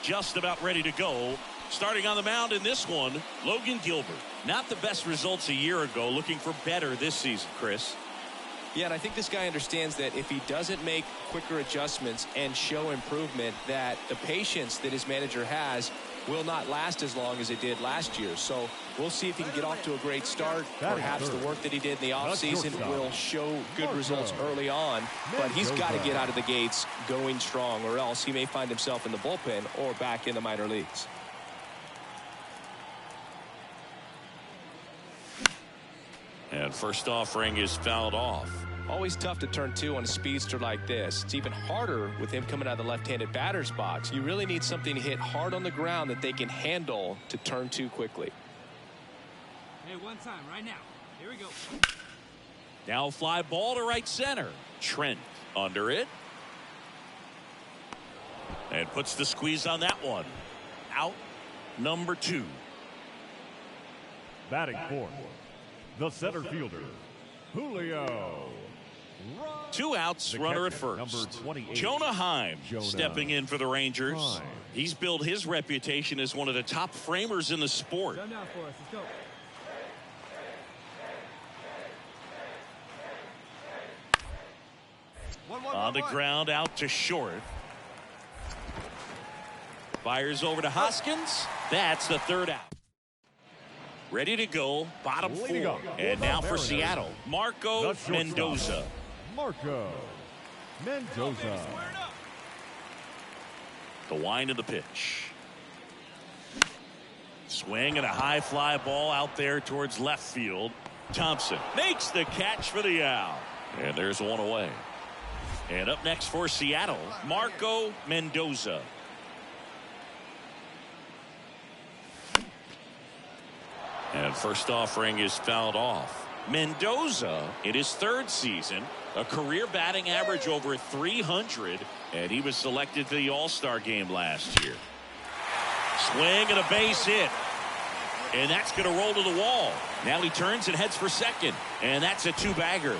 Just about ready to go. Starting on the mound in this one, Logan Gilbert. Not the best results a year ago, looking for better this season, Chris. Yeah, and I think this guy understands that if he doesn't make quicker adjustments and show improvement, that the patience that his manager has will not last as long as it did last year. So we'll see if he can get off to a great start. Perhaps the work that he did in the offseason will show good results early on, but he's got to get out of the gates going strong, or else he may find himself in the bullpen or back in the minor leagues. And first offering is fouled off. Always tough to turn two on a speedster like this. It's even harder with him coming out of the left-handed batter's box. You really need something to hit hard on the ground that they can handle to turn two quickly. Hey, one time, right now. Here we go. Now fly ball to right center. Trent under it. And puts the squeeze on that one. Out number 2. Batting fourth, the center fielder, Julio. 2 outs, The runner at catcher, first. number 28, Jonah Heim Jonah stepping in for the Rangers. Heim. He's built his reputation as one of the top framers in the sport. Done now for us. Let's go. On the ground, out to short. Fires over to Hoskins. That's the 3rd out. Ready to go, bottom 4. And now for Seattle, Marco Mendoza. Marco Mendoza. The wind of the pitch. Swing and a high fly ball out there towards left field. Thompson makes the catch for the out. And there's one away. And up next for Seattle, Marco Mendoza. And first offering is fouled off. Mendoza, in his 3rd season, a career batting average over 300, and he was selected for the All-Star game last year. Swing and a base hit. And that's going to roll to the wall. Now he turns and heads for second, and that's a 2-bagger.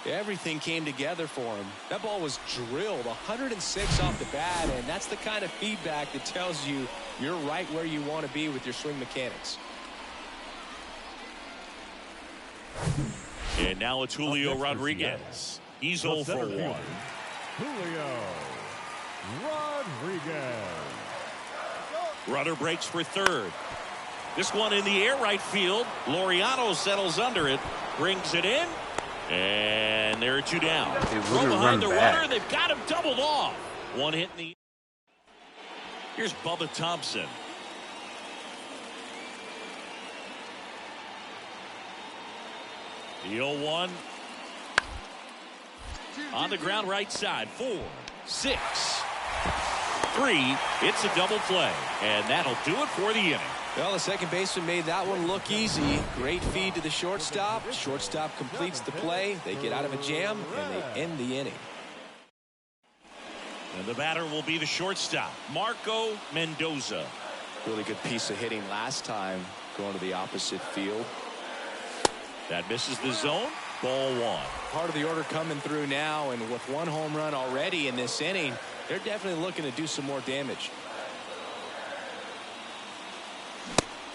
Everything came together for him. That ball was drilled 106 off the bat, and that's the kind of feedback that tells you you're right where you want to be with your swing mechanics. And now it's Julio Rodriguez. He's 0 for 1. Julio Rodriguez. Rudder breaks for 3rd. This one in the air right field. Laureano settles under it, brings it in, and there are 2 down. Throw behind the runner. They've got him doubled off. 1 hit in the. Here's Bubba Thompson. The 0-1. On the ground right side. 4, 6, 3. It's a double play. And that'll do it for the inning. Well, the second baseman made that one look easy. Great feed to the shortstop. Shortstop completes the play. They get out of a jam, and they end the inning. And the batter will be the shortstop, Marco Mendoza. Really good piece of hitting last time, going to the opposite field. That misses the zone. Ball 1. Part of the order coming through now, and with 1 home run already in this inning, they're definitely looking to do some more damage.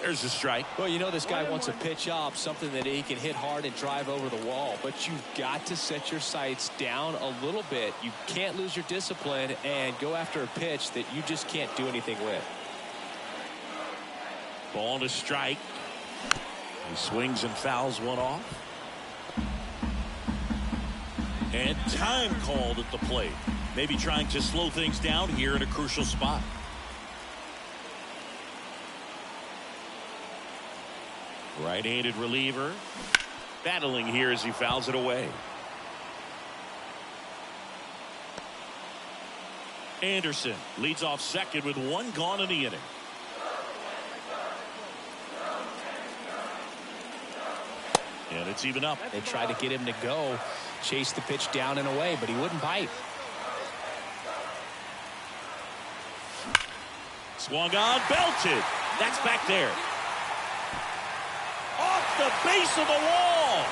There's a strike. Well, you know this guy wants a pitch up, something that he can hit hard and drive over the wall. But you've got to set your sights down a little bit. You can't lose your discipline and go after a pitch that you just can't do anything with. Ball to strike. He swings and fouls one off. And time called at the plate. Maybe trying to slow things down here in a crucial spot. Right-handed reliever battling here as he fouls it away. Anderson leads off second with one gone in the inning. And it's even up. They tried to get him to go, chase the pitch down and away, but he wouldn't bite. Swung on, belted. That's back there. Off the base of the wall.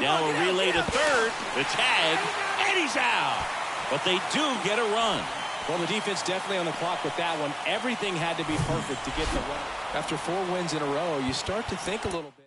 Now a relay to third. The tag, and he's out. But they do get a run. Well, the defense definitely on the clock with that one. Everything had to be perfect to get the run. After 4 wins in a row, you start to think a little bit.